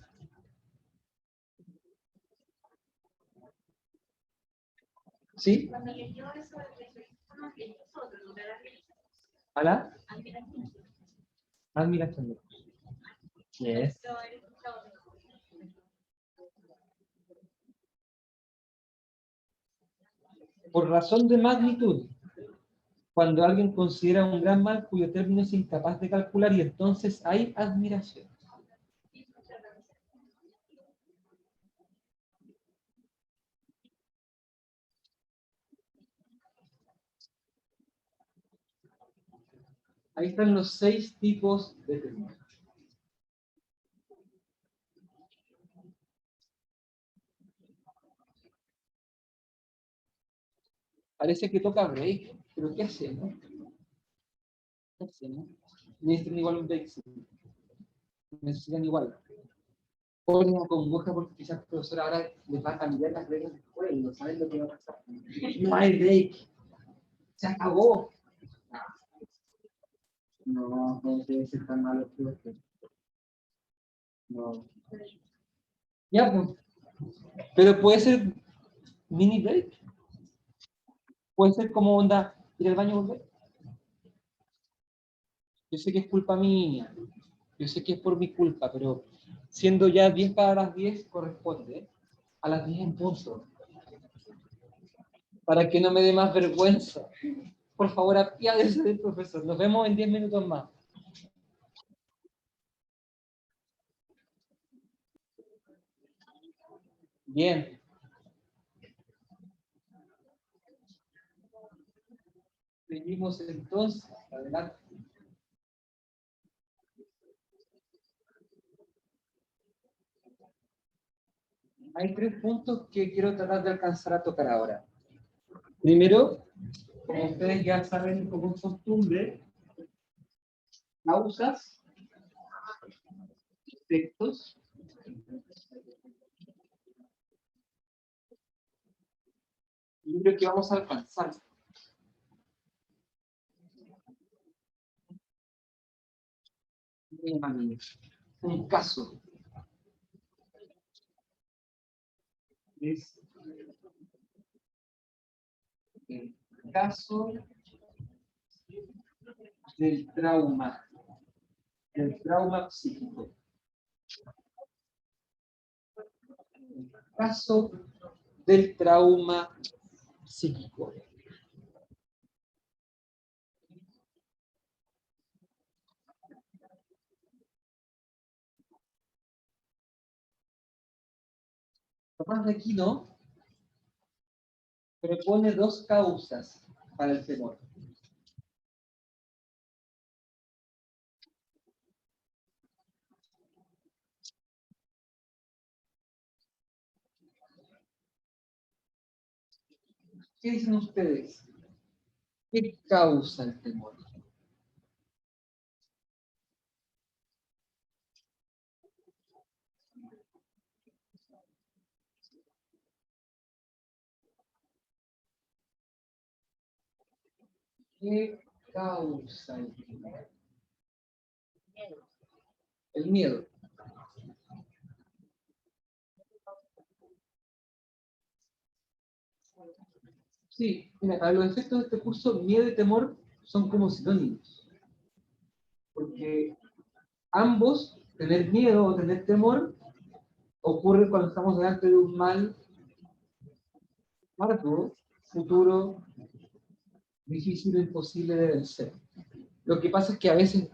¿Sí? Cuando leyó eso de nosotros, ¿no? ¿Ala? Admiración. Yes. Por razón de magnitud, cuando alguien considera un gran mal cuyo término es incapaz de calcular y entonces hay admiración. Ahí están los 6 tipos de temor. Parece que toca break, pero ¿qué hacemos? ¿Qué hacemos? Necesitan igual un break, sí. Necesitan igual. Ponen a congoja porque quizás el profesor ahora les va a cambiar las reglas del juego, no saben lo que va a pasar. No hay break. Se acabó. No, no debe ser tan malo. No. Ya, pues. Pero puede ser mini break. Puede ser como onda, ir al baño y volver. Yo sé que es culpa mía. Yo sé que es por mi culpa, pero siendo ya 10 para las 10 corresponde a las 10 en punto. Para que no me dé más vergüenza. Por favor, apiádese del profesor. Nos vemos en 10 minutos más. Bien. Seguimos entonces. Adelante. Hay 3 puntos que quiero tratar de alcanzar a tocar ahora. Primero, como ustedes ya saben como costumbre, causas, efectos, y creo que vamos a alcanzar. Un caso es el caso del trauma psíquico. El caso del trauma psíquico. Tomás de Aquino propone 2 causas para el temor. ¿Qué dicen ustedes? ¿Qué causa el temor? ¿Qué causa el temor? El miedo. Sí, mira, para los efectos de este curso, miedo y temor son como sinónimos. Porque ambos, tener miedo o tener temor, ocurre cuando estamos delante de un mal arduo, futuro, difícil o imposible de vencer. Lo que pasa es que a veces,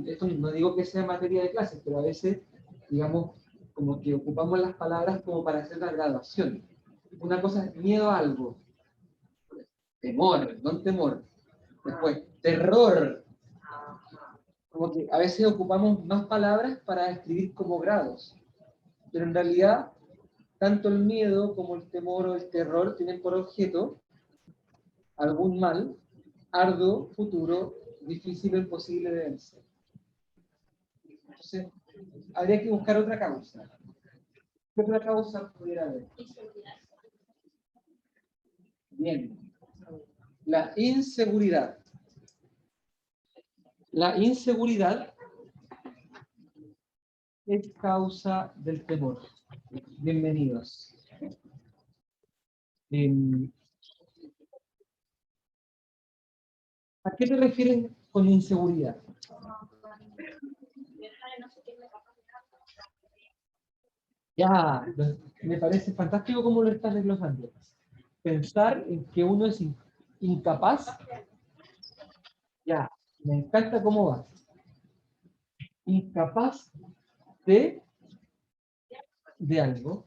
esto no digo que sea materia de clases, pero a veces, digamos, como que ocupamos las palabras como para hacer la graduación. Una cosa es miedo a algo, temor, no temor. Después, terror. Como que a veces ocupamos más palabras para escribir como grados. Pero en realidad, tanto el miedo como el temor o el terror tienen por objeto algún mal, arduo, futuro, difícil o imposible de vencer. Entonces, habría que buscar otra causa. ¿Qué otra causa pudiera haber? Bien. La inseguridad. La inseguridad es causa del temor. Bienvenidos. ¿A qué te refieres con inseguridad? Ya, me parece fantástico cómo lo estás desglosando. Pensar en que uno es incapaz, ya, me encanta cómo vas. Incapaz de algo.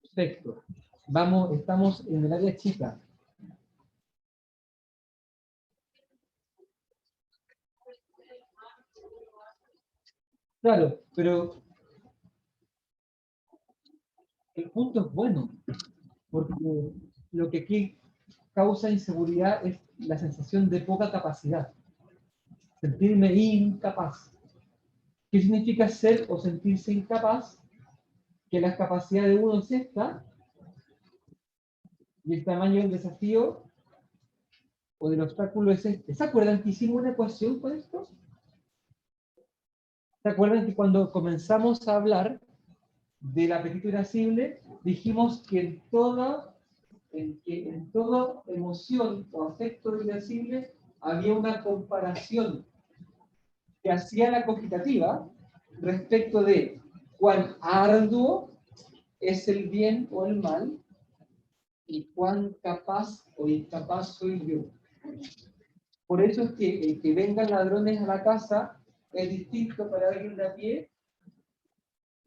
Perfecto. Vamos, estamos en el área chica. Claro, pero el punto es bueno, porque lo que aquí causa inseguridad es la sensación de poca capacidad. Sentirme incapaz. ¿Qué significa ser o sentirse incapaz? Que la capacidad de uno es esta, y el tamaño del desafío o del obstáculo es este. ¿Se acuerdan que hicimos una ecuación con esto? ¿Se acuerdan que cuando comenzamos a hablar del apetito irascible, dijimos que en toda emoción o afecto irascible había una comparación que hacía la cogitativa respecto de cuán arduo es el bien o el mal y cuán capaz o incapaz soy yo. Por eso es que el que vengan ladrones a la casa es distinto para alguien de a pie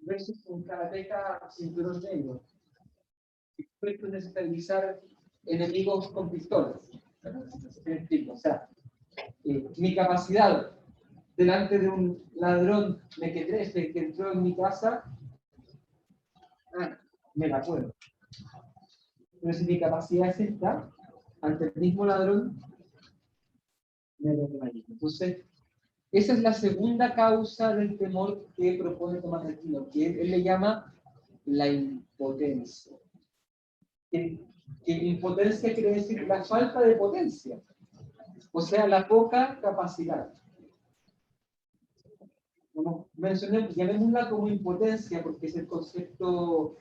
versus un karateca cinturón negro, experto en desestabilizar enemigos con pistolas. O sea, mi capacidad delante de un ladrón mequetrefe que entró en mi casa, me la puedo. Pero si mi capacidad es esta, ante el mismo ladrón, me lo imagino. Entonces, esa es la segunda causa del temor que propone Tomás de Aquino, que él le llama la impotencia. Que impotencia quiere decir la falta de potencia, o sea, la poca capacidad. Como mencioné, llamémosla como impotencia porque es el concepto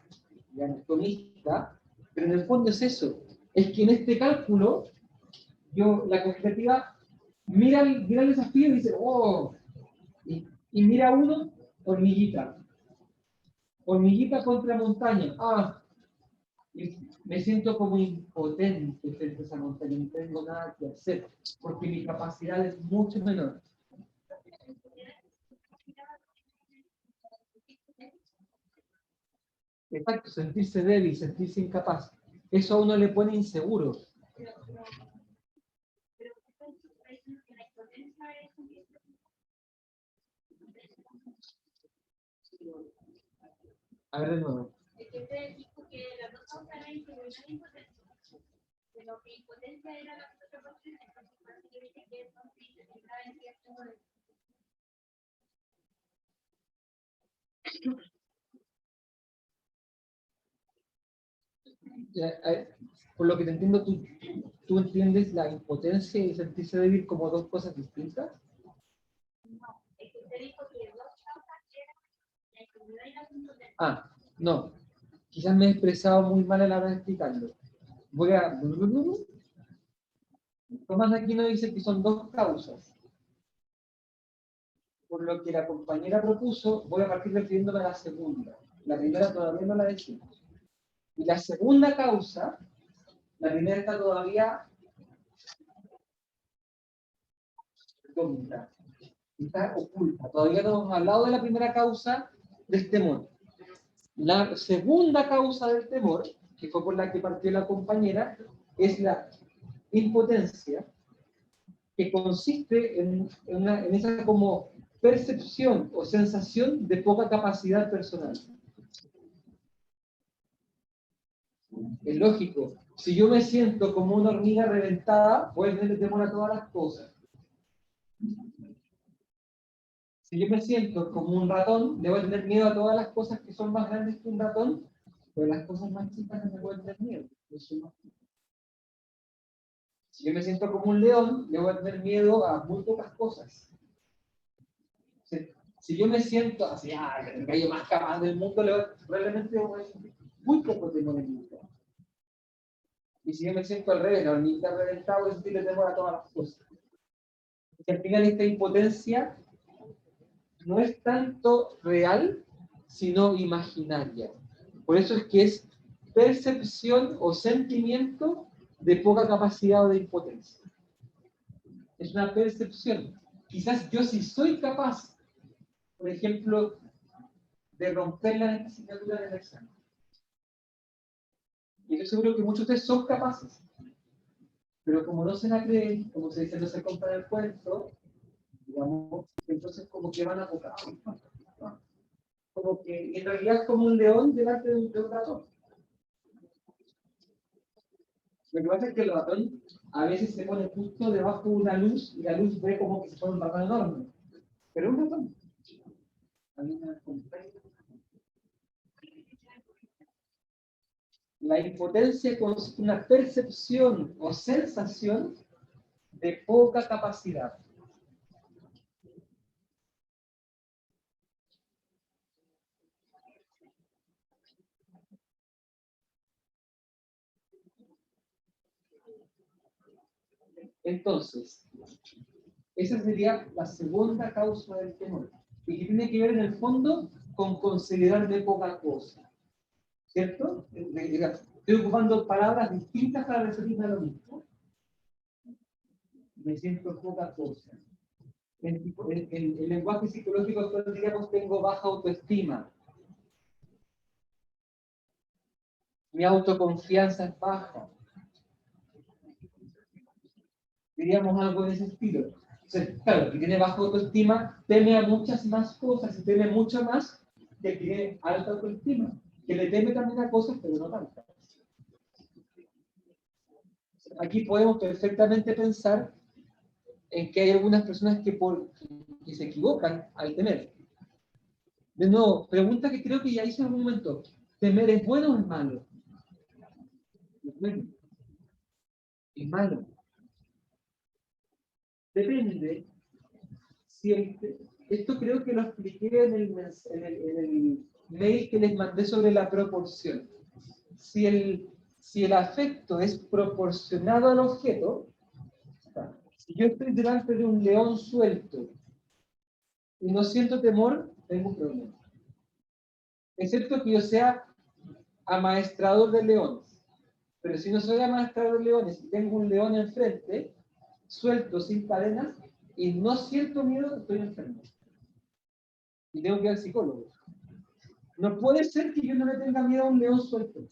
tomista, pero en el fondo es eso. Es que en este cálculo, la cognitiva mira el desafío y dice, oh, y mira uno, hormiguita. Hormiguita contra montaña. Y me siento como impotente frente a esa montaña, no tengo nada que hacer, porque mi capacidad es mucho menor. Exacto, sentirse débil, sentirse incapaz. Eso a uno le pone inseguro. A ver de nuevo. no era impotencia. De lo que impotencia era la otra parte, entonces parece que dice que entonces entraba en cierto orden. Por lo que te entiendo, ¿tú entiendes la impotencia y sentirse débil como dos cosas distintas? No, es que usted dijo que dos causas eran la enfermedad y la impotencia. Ah, no. Quizás me he expresado muy mal a la hora de explicarlo. Voy a... Tomás Aquino dice que son dos causas. Por lo que la compañera propuso, voy a partir refiriéndome a la segunda. La primera todavía no la decimos. Y la segunda causa, la primera está todavía oculta. Está oculta. Todavía no hemos hablado de la primera causa del temor. La segunda causa del temor, que fue por la que partió la compañera, es la impotencia, que consiste en esa como percepción o sensación de poca capacidad personal. Es lógico, si yo me siento como una hormiga reventada, voy a tener temor a todas las cosas. Si yo me siento como un ratón, le voy a tener miedo a todas las cosas que son más grandes que un ratón, pero las cosas más chicas no me pueden tener miedo. Si yo me siento como un león, le voy a tener miedo a muy pocas cosas. Si yo me siento así, el gallo más capaz del mundo, probablemente voy a sentir muy poco temor en mi vida. Y si yo me siento al revés, la hormiguita reventada, voy a sentirle temor a todas las cosas. Porque al final esta impotencia no es tanto real, sino imaginaria. Por eso es que es percepción o sentimiento de poca capacidad o de impotencia. Es una percepción. Quizás yo sí soy capaz, por ejemplo, de romper la asignatura del examen. Y estoy seguro que muchos de ustedes son capaces. Pero como no se la creen, como se dice, no se compra el cuento, digamos, entonces como que van a pocar. Como que en realidad es como un león delante de un ratón. Lo que pasa es que el ratón a veces se pone justo debajo de una luz y la luz ve como que se pone un ratón enorme. Pero es un ratón. La impotencia consiste en una percepción o sensación de poca capacidad. Entonces, esa sería la segunda causa del temor, y que tiene que ver en el fondo con considerar de poca cosa. ¿Cierto? Estoy ocupando palabras distintas para referirme a lo mismo. Me siento poca cosa. En el lenguaje psicológico actual diríamos tengo baja autoestima. Mi autoconfianza es baja. Diríamos algo de ese estilo. Entonces, claro, el que tiene baja autoestima teme a muchas más cosas y teme mucho más que el que tiene alta autoestima, que le teme también a cosas, pero no tantas. Aquí podemos perfectamente pensar en que hay algunas personas que se equivocan al temer. De nuevo, pregunta que creo que ya hice en algún momento. ¿Temer es bueno o es malo? Es bueno. Es malo. Depende. Esto creo que lo expliqué en el mail que les mandé sobre la proporción. Si el afecto es proporcionado al objeto, si yo estoy delante de un león suelto y no siento temor, tengo un problema. Excepto que yo sea amaestrador de leones. Pero si no soy amaestrador de leones y tengo un león enfrente, suelto sin cadenas, y no siento miedo, estoy enfermo. Y tengo que ir al psicólogo. No puede ser que yo no le tenga miedo a un león suelto.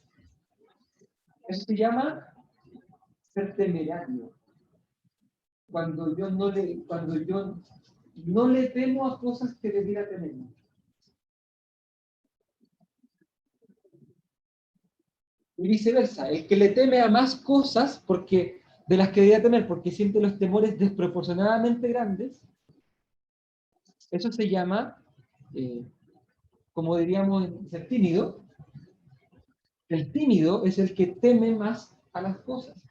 Eso se llama ser temerario. Cuando yo no le temo a cosas que debiera temer. Y viceversa, el que le teme a más cosas porque, de las que debería temer, porque siente los temores desproporcionadamente grandes, eso se llama, como diríamos, ser tímido. El tímido es el que teme más a las cosas.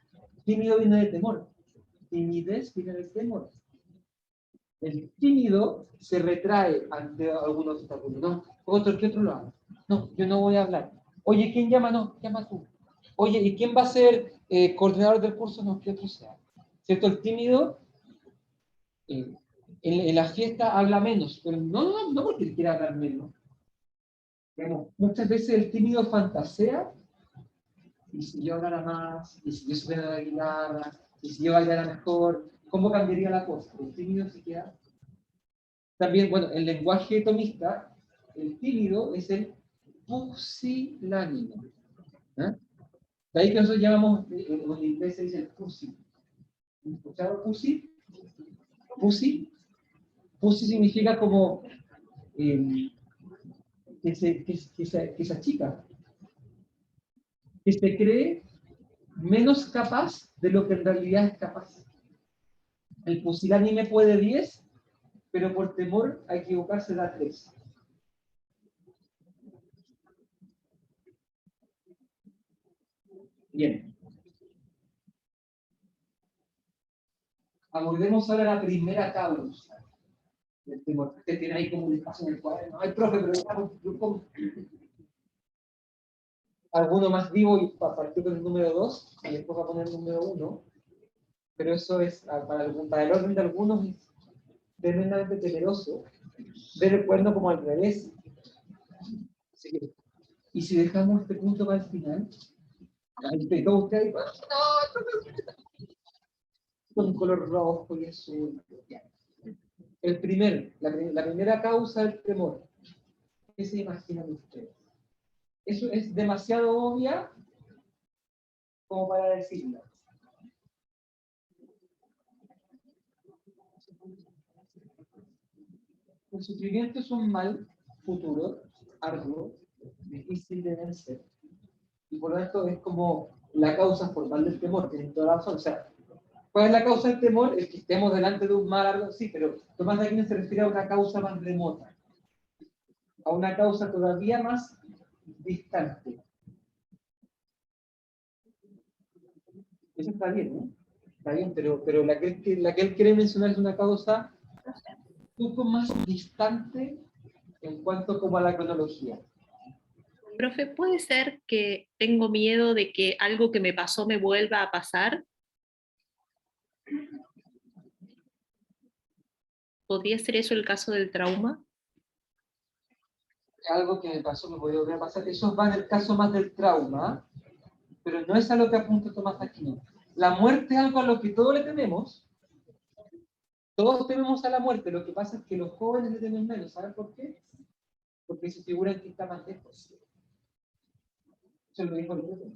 Tímido viene de temor. Timidez viene del temor. El tímido se retrae ante algunos obstáculos. No, que otro lo haga. No, yo no voy a hablar. Oye, ¿quién llama? No, llama tú. Oye, ¿y quién va a ser coordinador del curso? No, que otro sea. ¿Cierto? El tímido en la fiesta habla menos, pero no porque él quiera hablar menos. Digamos, muchas veces el tímido fantasea, y si yo hablara más, y si yo supiera la guitarra, y si yo bailara mejor, ¿cómo cambiaría la cosa? El tímido se queda. También, bueno, el lenguaje tomista, el tímido es el pusilánime. ¿Eh? De ahí que nosotros llamamos, en inglés se dice el pussy. ¿Han escuchado pussy? Pussy. Pussy significa como que se achica, que se cree menos capaz de lo que en realidad es capaz. El pusilánime puede 10, pero por temor a equivocarse da 3. Bien. Abordemos ahora la primera causa del temor. Usted tiene ahí como un espacio en el cuaderno. Ay, profe, pero yo alguno más vivo y partir con el número 2 y después va a poner el número 1. Pero eso es, para el orden de algunos, es tremendamente temeroso ver el cuerno como al revés. Así que, y si dejamos este punto para el final, ahí te todo usted ahí, con color rojo y azul. La primera causa del temor. ¿Qué se imaginan ustedes? Eso es demasiado obvia como para decirlo. El sufrimiento es un mal futuro, arduo, difícil de vencer. Y por lo tanto es como la causa formal del temor, tienen toda la razón. O sea, ¿cuál es la causa del temor? El que estemos delante de un mal arduo, sí, pero Tomás de Aquino se refiere a una causa más remota, a una causa todavía más distante. Eso está bien, ¿no? Está bien, pero la que él quiere mencionar es una causa un poco más distante en cuanto como a la cronología. Profe, ¿puede ser que tengo miedo de que algo que me pasó me vuelva a pasar? ¿Podría ser eso el caso del trauma? Algo que me pasó me puede volver a pasar. Eso va en el caso más del trauma, pero no es a lo que apunta Tomás de Aquino. La muerte es algo a lo que todos le tememos. Todos tememos a la muerte. Lo que pasa es que los jóvenes le temen menos. ¿Saben por qué? Porque se figuran que está más lejos. Eso lo dijo el otro.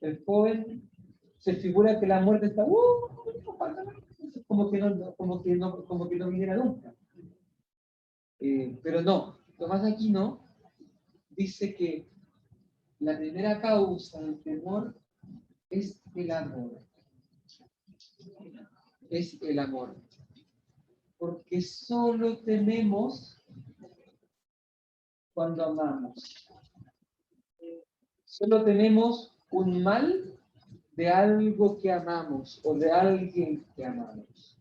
El joven se figura que la muerte está como que no viniera nunca. Pero no, Tomás de Aquino dice que la primera causa del temor es el amor. Es el amor. Porque solo tememos cuando amamos. Solo tenemos un mal de algo que amamos o de alguien que amamos.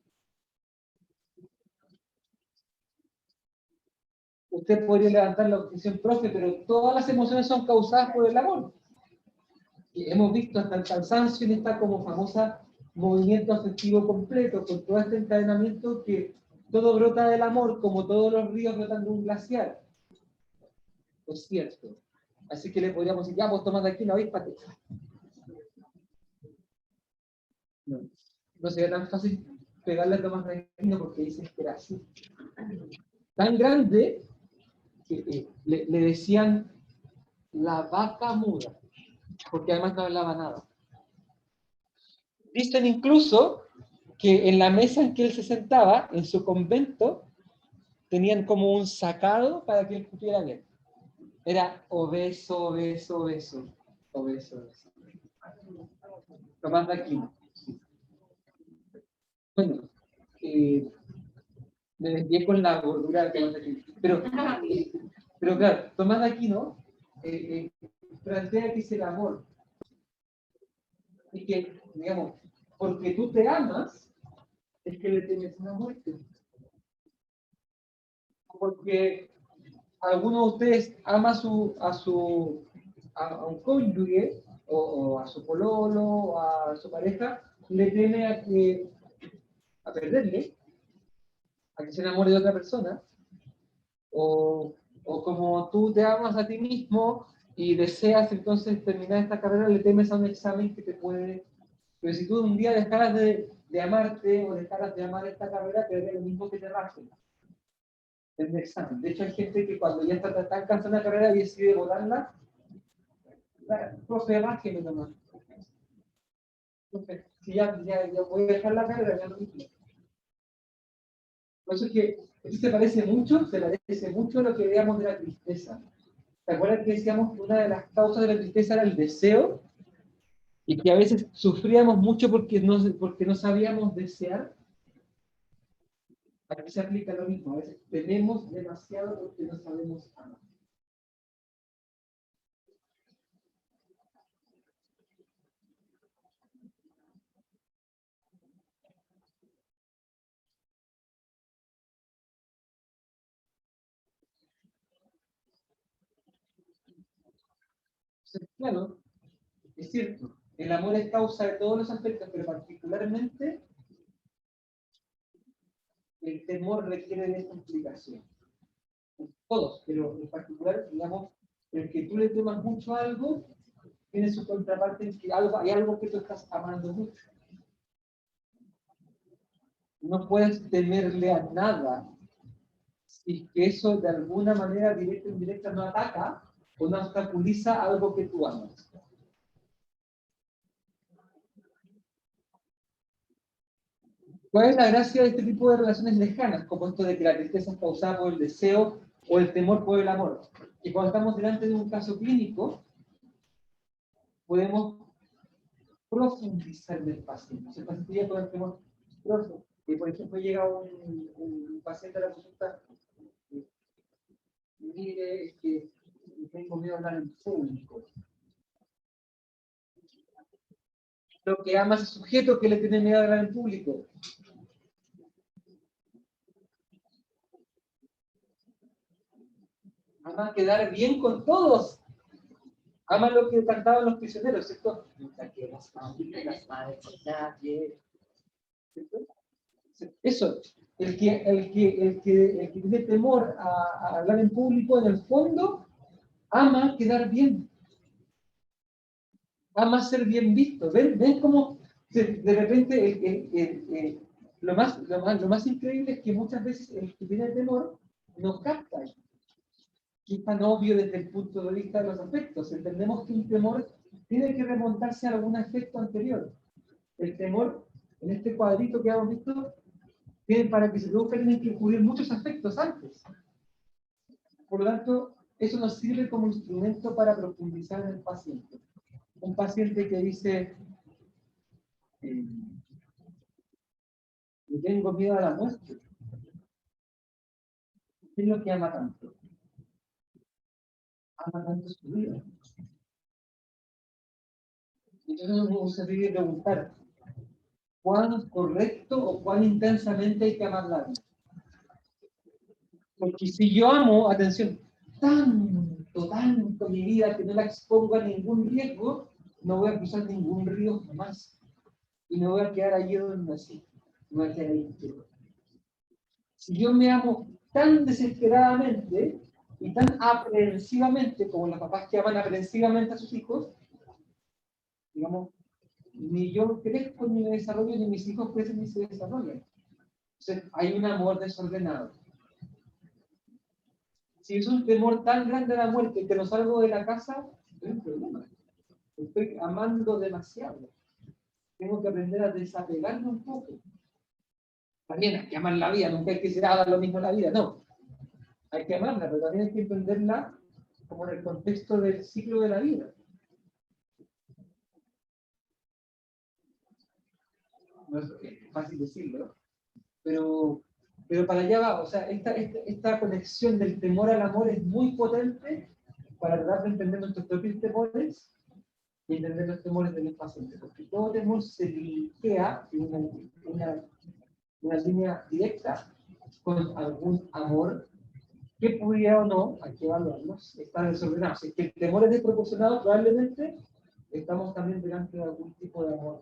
Usted podría levantar la objeción, profe, pero todas las emociones son causadas por el amor. Y hemos visto hasta el cansancio en esta como famosa movimiento afectivo completo, con todo este encadenamiento que todo brota del amor, como todos los ríos brotan de un glaciar. Es cierto. Así que le podríamos decir, ya, pues toma de aquí la avíspate. No sería tan fácil pegarle a Tomás de Aquino porque dice que era así. Tan grande que le decían la vaca muda, porque además no hablaba nada. Dicen incluso que en la mesa en que él se sentaba, en su convento, tenían como un sacado para que él cupiera bien. Era obeso, obeso, obeso. O eso. Tomás de Aquino. Bueno, me desvié con la gordura de Tomás de Aquino. Pero claro, Tomás de Aquino plantea que es el amor. Y que, digamos, porque tú te amas, es que le temes una muerte. Porque alguno de ustedes ama a un cónyuge, o a su pololo, o a su pareja, le teme a perderle, a que se enamore de otra persona, o como tú te amas a ti mismo y deseas entonces terminar esta carrera, le temes a un examen que te puede... Pero si tú un día dejaras de amarte o dejaras de amar esta carrera, te daría lo mismo que te rajen el examen. De hecho, hay gente que cuando ya está tan cansada de la carrera y decide votarla, profe, rájeme nomás. Profe, si ya voy a dejar la carrera, ya no mismo. Por eso es que esto se parece mucho a lo que veíamos de la tristeza. ¿Te acuerdas que decíamos que una de las causas de la tristeza era el deseo? Y que a veces sufríamos mucho porque no sabíamos desear. Aquí se aplica lo mismo. A veces tenemos demasiado porque no sabemos amar. Entonces, claro, es cierto. El amor es causa de todos los aspectos, pero particularmente el temor requiere de esta implicación. Todos, pero en particular, digamos, el que tú le temas mucho a algo, tiene su contraparte en que hay algo que tú estás amando mucho. No puedes temerle a nada si que eso de alguna manera directa o indirecta no ataca o no obstaculiza algo que tú amas. ¿Cuál es la gracia de este tipo de relaciones lejanas, como esto de que la tristeza es causada por el deseo o el temor por el amor? Y cuando estamos delante de un caso clínico, podemos profundizar en el paciente. El paciente llega con el temor profundo. Y por ejemplo, llega un paciente a la consulta y mire, es que tengo miedo a hablar en público. Lo que ama ese sujeto que le tiene miedo a hablar en público. Ama quedar bien con todos. Ama lo que cantaban los prisioneros, ¿cierto? Nunca quieras las madres con nadie. Eso, el que tiene temor a hablar en público, en el fondo, ama quedar bien. Ama ser bien visto. ¿Ven cómo de repente lo más increíble es que muchas veces el que tiene temor no capta? Que es tan obvio desde el punto de vista de los afectos. Entendemos que un temor tiene que remontarse a algún afecto anterior. El temor, en este cuadrito que hemos visto, para que se produzca tienen que ocurrir muchos afectos antes. Por lo tanto, eso nos sirve como instrumento para profundizar en el paciente. Un paciente que dice, tengo miedo a la muerte. ¿Qué es lo que ama tanto? Ama tanto su vida. Entonces nos servir de preguntar, ¿cuán correcto o cuán intensamente hay que amar la vida? Porque si yo amo, atención, tanto mi vida que no la expongo a ningún riesgo, no voy a cruzar ningún río jamás. Y me voy a quedar allí donde nací. Me voy a quedar ahí. Si yo me amo tan desesperadamente y tan aprensivamente como los papás que aman aprensivamente a sus hijos, digamos, ni yo crezco ni me desarrollo, ni mis hijos crecen ni se desarrollan. Entonces, hay un amor desordenado. Si es un temor tan grande a la muerte que no salgo de la casa, es un problema. Estoy amando demasiado. Tengo que aprender a desapegarme un poco. También hay que amar la vida, nunca hay que ser haga lo mismo en la vida, no. Hay que amarla, pero también hay que entenderla como en el contexto del ciclo de la vida. No es fácil decirlo, pero para allá va. O sea, esta conexión del temor al amor es muy potente para tratar de entender nuestros propios temores y entender los temores de los pacientes, porque todo temor se linkea en una línea directa con algún amor que pudiera o no, hay que evaluarlos, está desordenado. Si es que el temor es desproporcionado, probablemente estamos también delante de algún tipo de amor.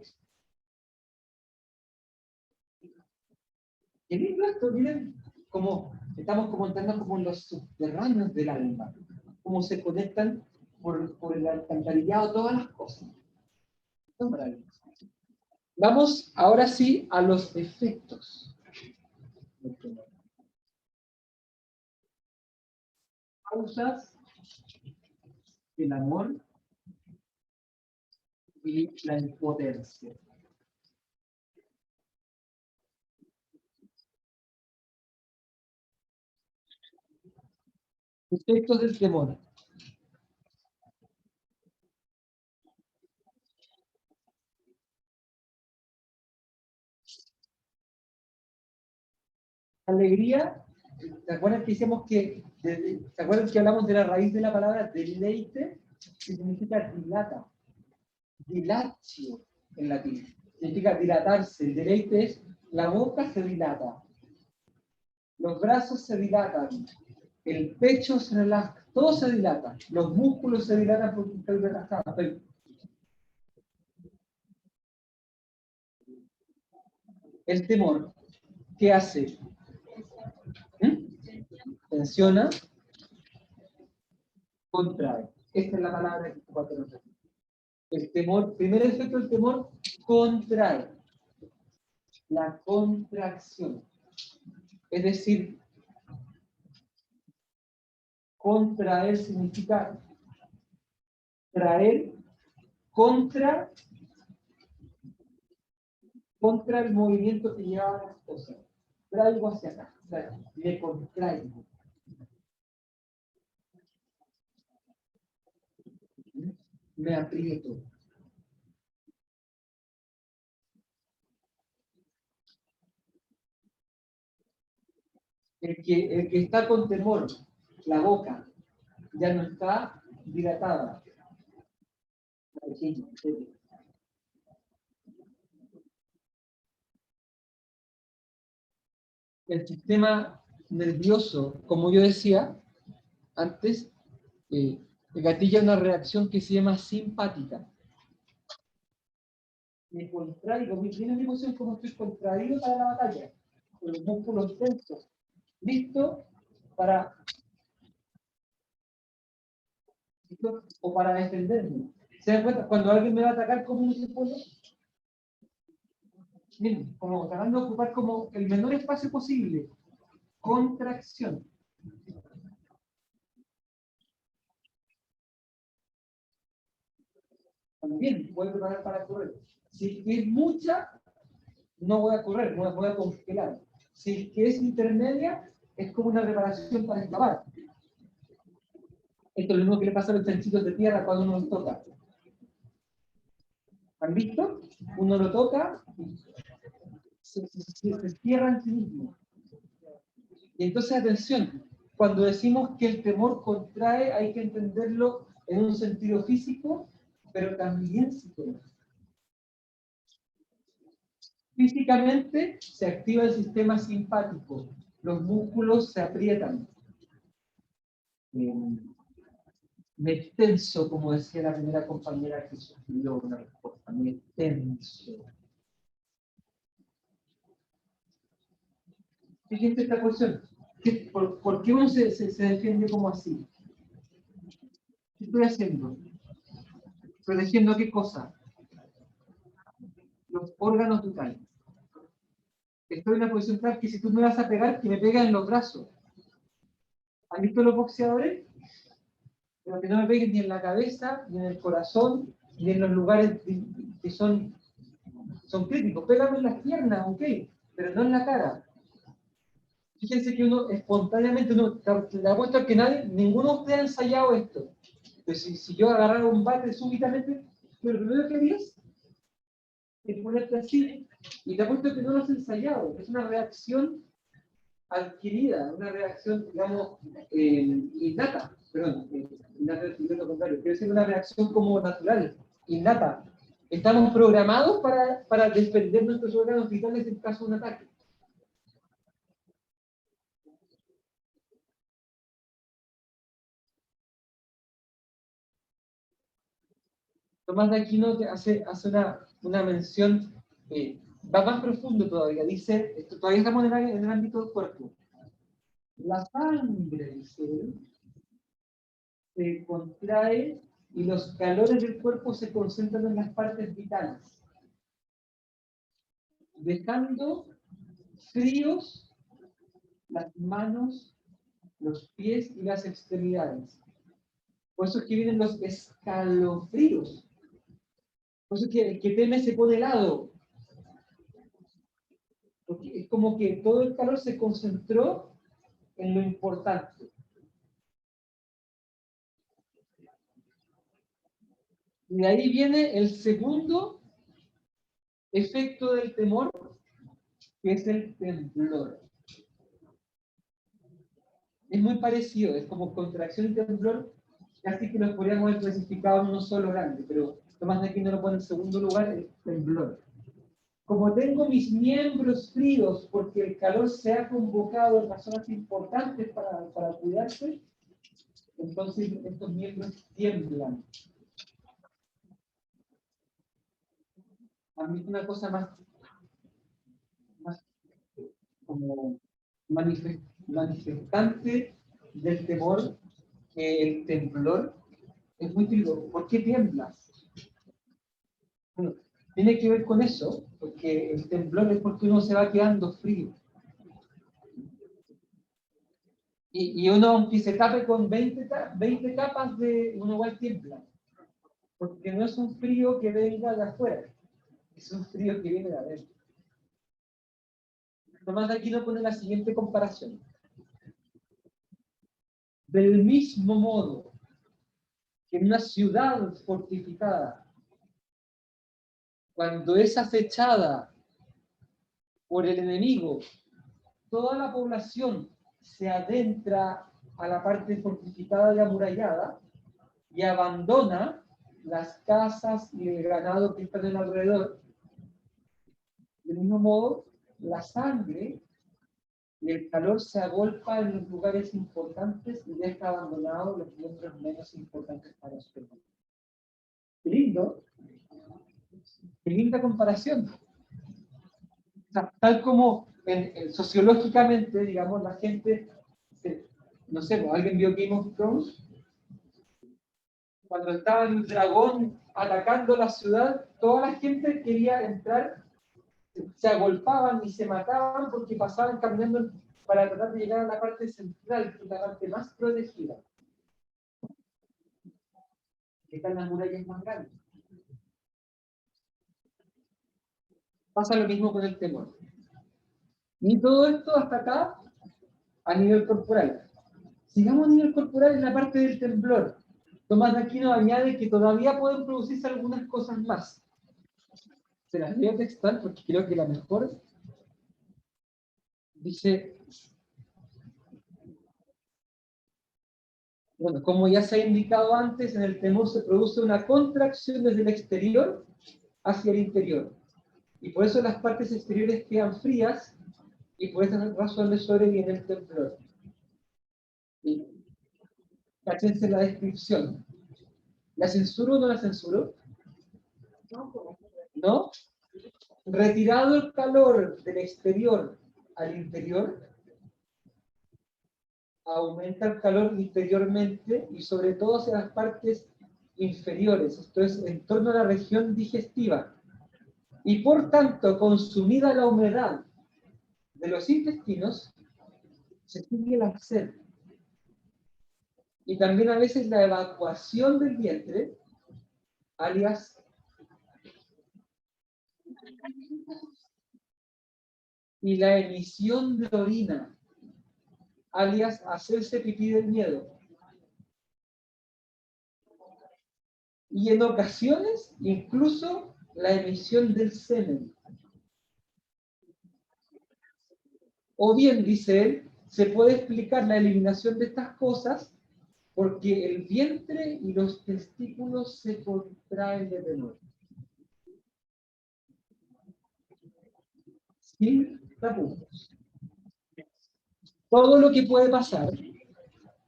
Y lindo esto, miren, como estamos como entrando como en los subterráneos del alma, cómo se conectan por el alcantarillado todas las cosas. Son maravillosos. Vamos ahora sí a los efectos. Causas del amor y la impotencia. Efectos del temor. Alegría, ¿se acuerdan que decíamos que, ¿se acuerdan que hablamos de la raíz de la palabra deleite? Que significa dilata. Dilatio en latín. Significa dilatarse. El deleite es la boca se dilata. Los brazos se dilatan. El pecho se relaja. Todo se dilata. Los músculos se dilatan porque están relajados. El temor, ¿qué hace? Tensiona, contrae. Esta es la palabra que ocupa. El temor, primer efecto del temor, contrae. La contracción. Es decir, contraer significa traer contra el movimiento que lleva las cosas. Traigo hacia acá. Le contraigo. Me aprieto. El que está con temor, la boca, ya no está dilatada. El sistema nervioso, como yo decía antes, gatilla una reacción que se llama simpática. Me contraigo, viene mi emoción como estoy contraído para la batalla, con los músculos tensos, listo para o para defenderme. ¿Se dan cuenta? Cuando alguien me va a atacar, ¿cómo uno se pone? Miren, como tratando de ocupar como el menor espacio posible. Contracción. También voy a preparar para correr. Si es mucha, no voy a correr, no voy a congelar. Si es intermedia, es como una reparación para escapar. Esto es lo mismo que le pasa a los chanchitos de tierra cuando uno los toca. ¿Han visto? Uno lo toca y se cierra en sí mismo. Y entonces, atención, cuando decimos que el temor contrae, hay que entenderlo en un sentido físico, pero también psicológico. Físicamente se activa el sistema simpático, los músculos se aprietan. Me tenso, como decía la primera compañera que sugirió una respuesta, me tenso. Fíjense esta cuestión. ¿Por qué uno se defiende como así? ¿Qué estoy haciendo? ¿Protegiendo qué cosa? Los órganos vitales. Estoy en una posición tal que si tú me vas a pegar, que me pegan en los brazos. ¿Han visto los boxeadores? Pero que no me peguen ni en la cabeza, ni en el corazón, ni en los lugares que son críticos. Pégame en las piernas, ok, pero no en la cara. Fíjense que uno espontáneamente, le apuesto a que ninguno de ustedes ha ensayado esto. Pero si yo agarrara un bate súbitamente, pero lo primero que harías es ponerte así Y te apuesto que no lo has ensayado, es una reacción adquirida, una reacción, digamos, innata, perdón, innata es lo contrario, quiero decir una reacción como natural, innata. Estamos programados para defender nuestros órganos vitales en caso de un ataque. Tomás de Aquino hace una mención, va más profundo todavía, dice, todavía estamos en el ámbito del cuerpo. La sangre, dice él, se contrae y los calores del cuerpo se concentran en las partes vitales, dejando fríos las manos, los pies y las extremidades. Por eso es que vienen los escalofríos. Por eso es que el que teme se pone helado. Porque es como que todo el calor se concentró en lo importante. Y de ahí viene el segundo efecto del temor, que es el temblor. Es muy parecido, es como contracción y temblor, casi que los podríamos haber clasificado en uno solo grande, pero Tomás de Aquino lo pone en segundo lugar, el temblor. Como tengo mis miembros fríos porque el calor se ha convocado en personas importantes para cuidarse, entonces estos miembros tiemblan. A mí es una cosa más como manifestante del temor que el temblor. Es muy típico. ¿Por qué tiemblas? Bueno, tiene que ver con eso, porque el temblor es porque uno se va quedando frío. Y uno, aunque se tape con 20 capas, uno igual tiembla. Porque no es un frío que venga de afuera, es un frío que viene de adentro. Tomás de Aquino pone la siguiente comparación. Del mismo modo que en una ciudad fortificada, cuando es acechada por el enemigo, toda la población se adentra a la parte fortificada y amurallada y abandona las casas y el ganado que están en alrededor. Del mismo modo, la sangre y el calor se agolpa en los lugares importantes y deja abandonados los miembros menos importantes para usted. Qué lindo, qué linda comparación. O sea, tal como sociológicamente, digamos, la gente, no sé, ¿alguien vio Game of Thrones? Cuando estaba el dragón atacando la ciudad, toda la gente quería entrar, se agolpaban y se mataban porque pasaban caminando para tratar de llegar a la parte central, que es la parte más protegida, que están las murallas más grandes. Pasa lo mismo con el temor. Y todo esto hasta acá a nivel corporal. Sigamos a nivel corporal en la parte del temblor. Tomás de Aquino añade que todavía pueden producirse algunas cosas más. Se las leo textual porque creo que la mejor dice, bueno, como ya se ha indicado antes, en el temor se produce una contracción desde el exterior hacia el interior. Y por eso las partes exteriores quedan frías y por esa razón le sobreviene el temblor. Y cáchense la descripción. ¿La censuro o no la censuro? ¿No? Retirado el calor del exterior al interior, aumenta el calor interiormente y sobre todo hacia las partes inferiores, esto es, en torno a la región digestiva. Y por tanto, consumida la humedad de los intestinos, se sigue la sed. Y también a veces la evacuación del vientre, alias y la emisión de orina, alias hacerse pipí del miedo. Y en ocasiones, incluso la emisión del semen. O bien, dice él, se puede explicar la eliminación de estas cosas porque el vientre y los testículos se contraen de temor. Sin tapujos. Todo lo que puede pasar,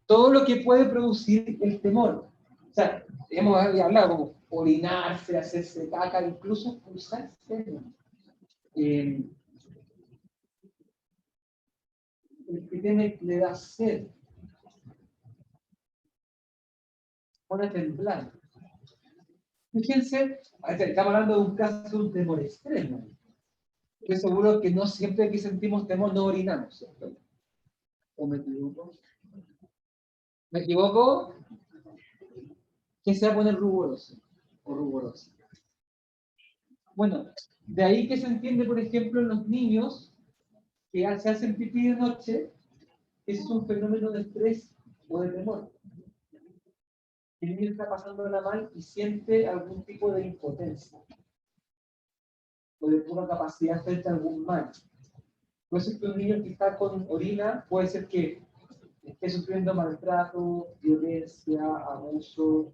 todo lo que puede producir el temor. O sea, hemos hablado como orinarse, hacerse caca, incluso expulsar semen. El que tiene, le da sed, pone a temblar. Fíjense, estamos hablando de un caso de un temor extremo. Estoy seguro que no siempre que sentimos temor no orinamos, ¿cierto? ¿O me equivoco? ¿Me equivoco? ¿Qué se va a poner ruboroso o ruboroso? Bueno, de ahí que se entiende, por ejemplo, en los niños que se hacen pipí de noche, eso es un fenómeno de estrés o de temor. El niño está pasándola mal y siente algún tipo de impotencia o de pura capacidad frente a algún mal. Puede ser que un niño que está con orina, puede ser que esté sufriendo maltrato, violencia, abuso,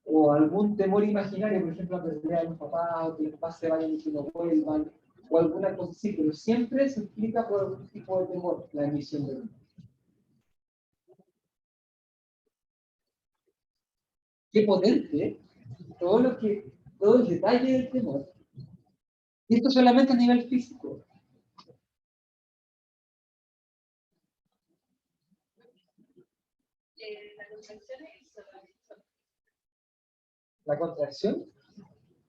o algún temor imaginario, por ejemplo, a perder a un papá, o que los papás se vayan y que no vuelvan, o alguna cosa así, pero siempre se explica por algún tipo de temor la emisión de orina. Qué potente, ¿eh? Todo el detalle del temor. Y esto solamente a nivel físico. La contracción es La contracción,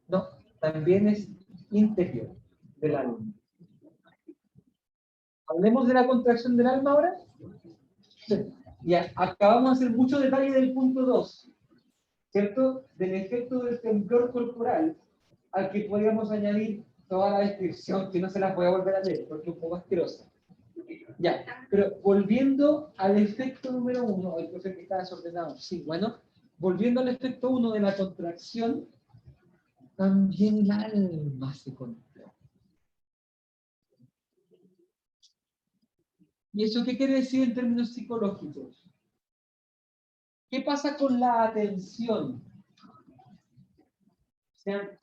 no, también es interior del alma. Hablemos de la contracción del alma ahora. Sí. Ya, acabamos de hacer mucho detalle del punto 2, ¿cierto? Del efecto del temblor corporal, al que podríamos añadir toda la descripción, que no se la voy a volver a leer, porque es un poco asquerosa. Ya, pero volviendo al efecto número 1, el profe que está desordenado, sí, bueno, volviendo al efecto 1 de la contracción, también el alma se contrae. ¿Y eso qué quiere decir en términos psicológicos? ¿Qué pasa con la atención?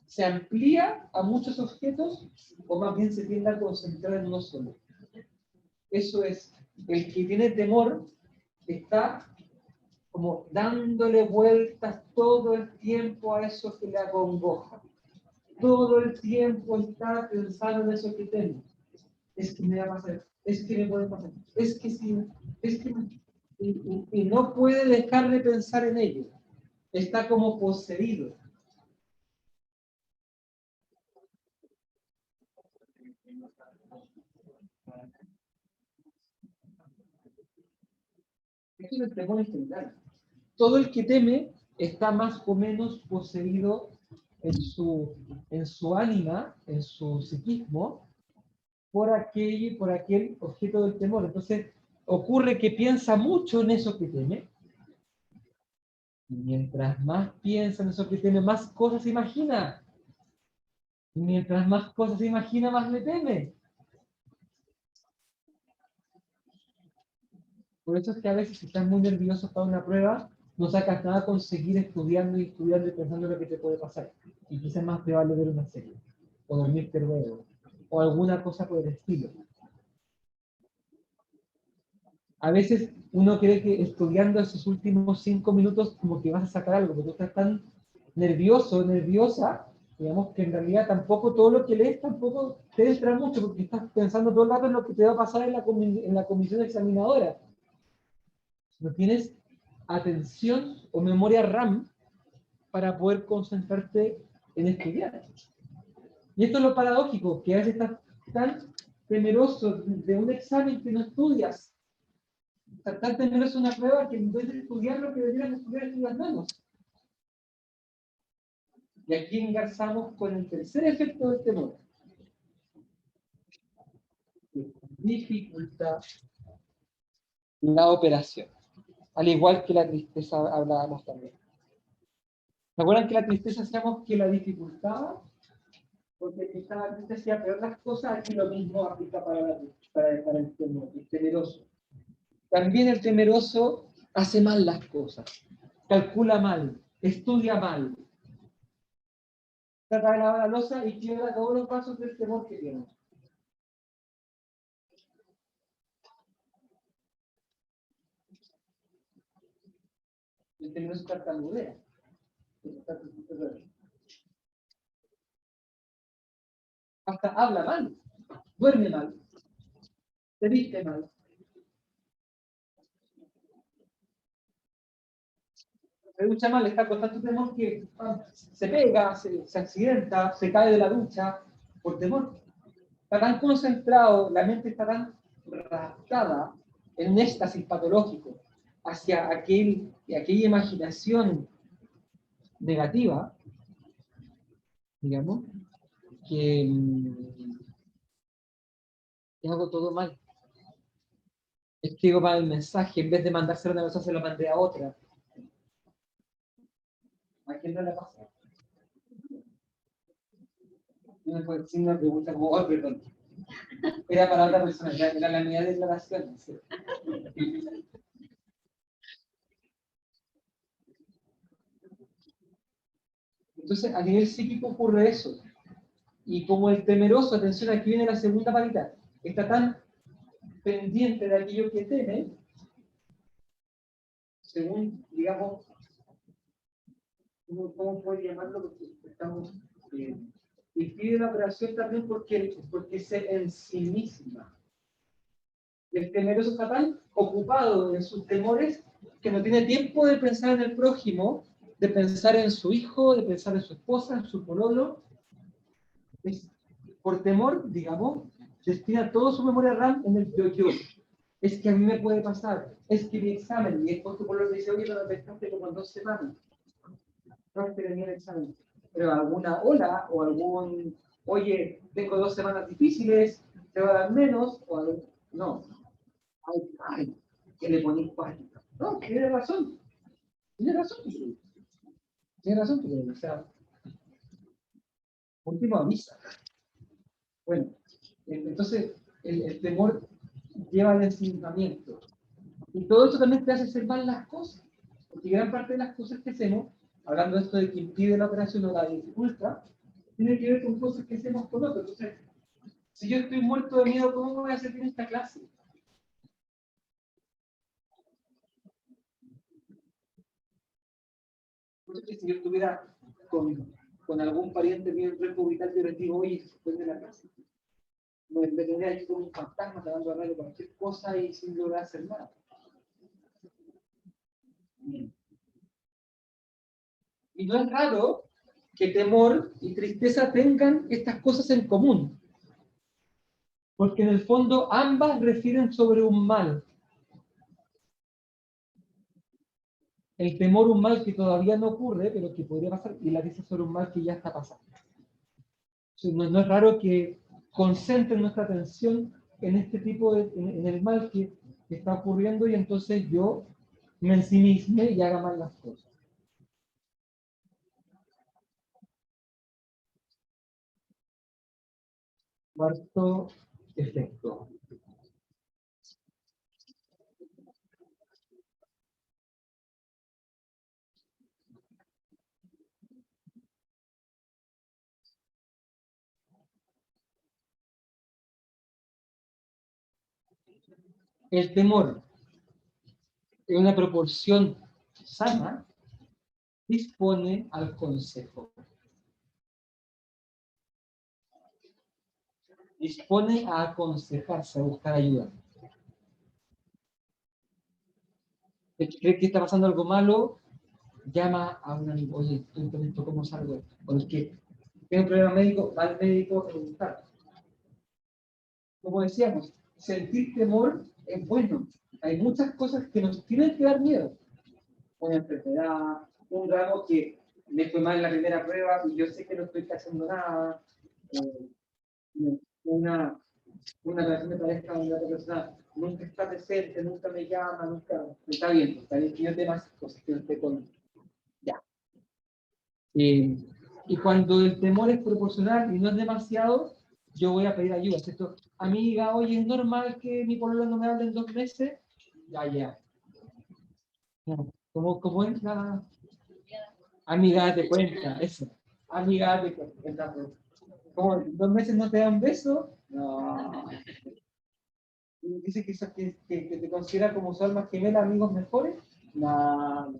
¿Se amplía a muchos objetos o más bien se tiende a concentrar en uno solo? Eso es, el que tiene temor está como dándole vueltas todo el tiempo a eso que le acongoja. Todo el tiempo está pensando en eso que tengo. Es que me va a pasar, es que me puede pasar, es que sí, es que y no puede dejar de pensar en ello. Está como poseído. Esto es el temor en general. Todo el que teme está más o menos poseído en su ánima, en su psiquismo, por aquel objeto del temor. Entonces, ocurre que piensa mucho en eso que teme, y mientras más piensa en eso que teme, más cosas imagina. Y mientras más cosas imagina, más le teme. Por eso es que a veces, si estás muy nervioso para una prueba, no sacas nada con seguir estudiando y estudiando y pensando lo que te puede pasar. Y quizás más te vale ver una serie, o dormirte luego, o alguna cosa por el estilo. A veces uno cree que estudiando esos últimos 5 minutos como que vas a sacar algo, pero tú estás tan nervioso, nerviosa, digamos que en realidad tampoco todo lo que lees tampoco te entra mucho, porque estás pensando todo el rato en lo que te va a pasar en la comisión examinadora. No tienes atención o memoria RAM para poder concentrarte en estudiar. Y esto es lo paradójico, que a veces estás tan temeroso de un examen que no estudias. Estás tan temeroso de una prueba que en vez de estudiar lo que deberías estudiar es las manos. Y aquí engarzamos con el tercer efecto del temor. Dificulta la operación. Al igual que la tristeza hablábamos también. ¿Se acuerdan que la tristeza hacíamos que la dificultaba? Porque estaba antes decía, pero las cosas, aquí lo mismo aplica para el temor, el temeroso. También el temeroso hace mal las cosas, calcula mal, estudia mal, trata de lavar la loza y quiebra todos los pasos del temor que tiene. El temeroso tartamudea. Hasta habla mal, duerme mal, se viste mal. Se ducha mal, está con tanto temor que se pega, se accidenta, se cae de la ducha por temor. Está tan concentrado, la mente está tan raptada en un éxtasis patológico hacia aquella imaginación negativa, digamos, que hago todo mal. Escribo mal el mensaje, en vez de mandárselo a una persona, se lo mandé a otra. ¿A quién no le pasa? Si una pregunta como, oh, perdón. Era para otra persona, era la mía declaración. ¿Sí? Entonces, a nivel psíquico ocurre eso. Y como el temeroso, atención, aquí viene la segunda parita, está tan pendiente de aquello que teme, según, digamos, ¿cómo puede llamarlo? Porque estamos, y pide la operación también porque se ensimisma. El temeroso está tan ocupado en sus temores que no tiene tiempo de pensar en el prójimo, de pensar en su hijo, de pensar en su esposa, en su pololo. Por temor, digamos, destina toda su memoria RAM en el yo. Es que a mí me puede pasar, es que mi examen, y después tu pololo dice, oye, no me pescaste como en 2 semanas. No es que tenía el examen. Pero alguna ola o algún, oye, tengo 2 semanas difíciles, te va a dar menos, o algo. No. Ay, que le ponéis página. No, tiene razón. Tiene razón. Tiene razón, o sea, último avisa. Bueno, entonces el temor lleva al ensimismamiento. Y todo eso también te hace hacer mal las cosas. Porque gran parte de las cosas que hacemos, hablando de esto de que impide la operación o la dificulta, tiene que ver con cosas que hacemos con otros. Entonces, si yo estoy muerto de miedo, ¿cómo voy a hacer bien esta clase? Entonces, si yo estuviera con algún pariente bien republicano, yo les digo, oye, se de la clase. Me tendría aquí como un fantasma tratando de hablar cualquier cosa y sin lograr hacer nada. Y no es raro que temor y tristeza tengan estas cosas en común, porque en el fondo ambas refieren sobre un mal. El temor un mal que todavía no ocurre, pero que podría pasar, y la tristeza sobre un mal que ya está pasando. No es raro que concentren nuestra atención en este tipo en el mal que está ocurriendo y entonces yo me ensimisme y haga mal las cosas. Cuarto efecto. El temor en una proporción sana dispone al consejo. Dispone a aconsejarse, a buscar ayuda. El que cree que está pasando algo malo, llama a un amigo, oye, estoy con esto, ¿cómo salgo? O el que tiene un problema médico, va al médico a preguntar. Como decíamos, sentir temor es bueno. Hay muchas cosas que nos tienen que dar miedo. Una enfermedad, un grado que me fue mal en la primera prueba y yo sé que no estoy haciendo nada. Una relación de pareja con otra persona nunca está presente, nunca me llama, nunca está bien que yo tenga esas cosas que no esté con. Ya. Y cuando el temor es proporcional y no es demasiado, yo voy a pedir ayuda, ¿cierto? Amiga, oye, ¿es normal que mi polola no me hable en 2 meses? Ya. ¿Cómo es la...? Amiga, date cuenta, eso. Amiga, date cuenta. ¿Cómo? ¿En 2 meses no te da un beso? No. Dice que te considera como su alma gemela, amigos mejores. No.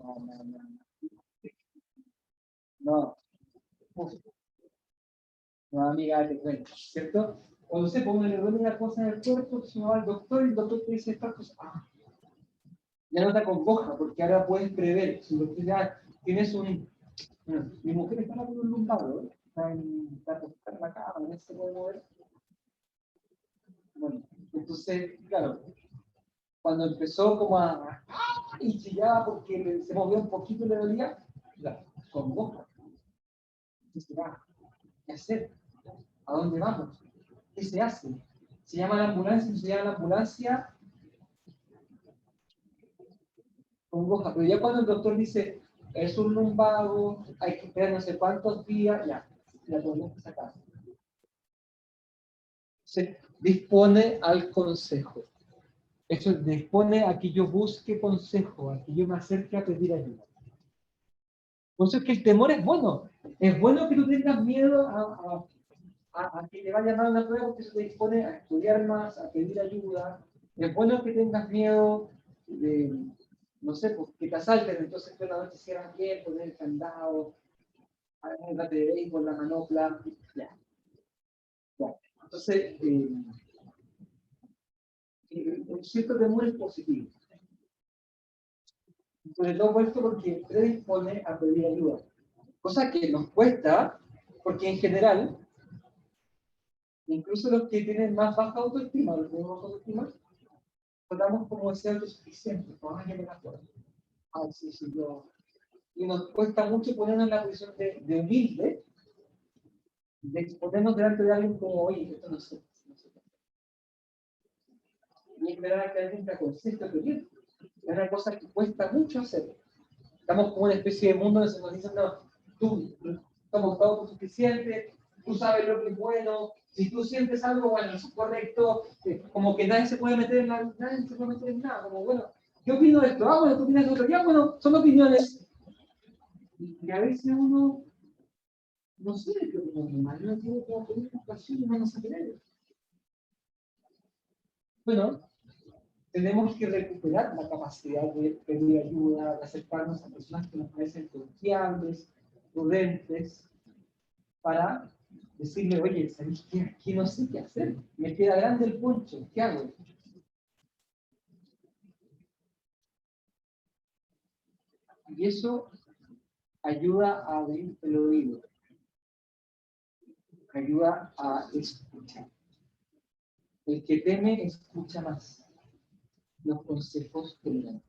No. Uf, no, amiga, date cuenta, ¿cierto? O no sé, pues uno le duele una cosa en el cuerpo, se va al doctor y el doctor te dice esta cosa. Ya no te acongoja, porque ahora puedes prever. Si lo que ya tienes un... Bueno, mi mujer está con un lumbago, ¿eh? Está acostada en la cama, no se puede mover. Bueno, entonces, claro, cuando empezó como a... y chillaba porque se movió un poquito y le dolía, la congoja. Entonces, ¿qué hacer? ¿A dónde vamos? ¿Qué se hace? ¿Se llama la ambulancia? ¿No se llama la ambulancia? Congoja. Pero ya cuando el doctor dice, es un lumbago, hay que esperar no sé cuántos días, ya, la podemos sacar. Se dispone al consejo. Eso dispone a que yo busque consejo, a que yo me acerque a pedir ayuda. Por eso es que el temor es bueno. Es bueno que tú tengas miedo a que te vayan a dar una prueba, porque eso te dispone a estudiar más, a pedir ayuda. Es bueno que tengas miedo de, no sé, pues, que te asalten, entonces tú la noche cierras bien, poner el candado, agárrate de béisbol, la manopla, ya. Entonces, un cierto temor es positivo. Sobre todo esto porque predispone a pedir ayuda. Cosa que nos cuesta, porque en general, incluso los que tienen más baja autoestima, los que tenemos baja autoestima, tratamos como de ser autosuficientes, como que me la puedo. Sí, yo. Y nos cuesta mucho ponernos en la posición de humilde, de exponernos delante de alguien como, oye, esto no sé. Y esperar a que alguien te aconseje pedir. Es una cosa que cuesta mucho hacer. Estamos como una especie de mundo donde se nos dice, no, tú somos autosuficientes, tú sabes lo que es bueno, si tú sientes algo, bueno, es correcto, como que nadie se puede meter en nada, como bueno, yo opino de esto, bueno, tú opinas de otro, ya, bueno, son opiniones. Y a veces uno, no sé qué opinión, no tiene como pedir educación y no nos atreve. Bueno, tenemos que recuperar la capacidad de pedir ayuda, de acercarnos a personas que nos parecen confiables, prudentes, para decirle, oye, ¿sabes qué? Aquí no sé qué hacer. Me queda grande el poncho, ¿qué hago? Y eso ayuda a abrir el oído, ayuda a escuchar. El que teme escucha más los consejos que le dan.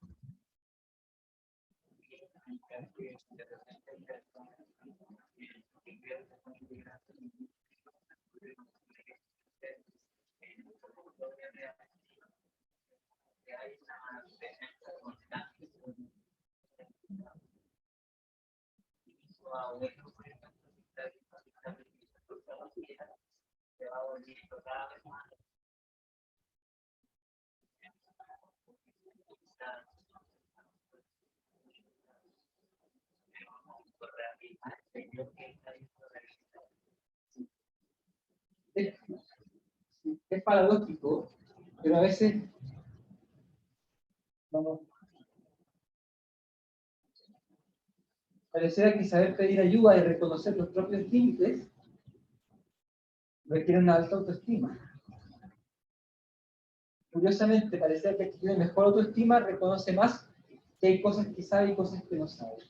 Es paradójico, pero a veces vamos, pareciera que saber pedir ayuda y reconocer los propios límites requiere una alta autoestima. Curiosamente, pareciera que el que tiene mejor autoestima reconoce más que hay cosas que sabe y cosas que no sabe.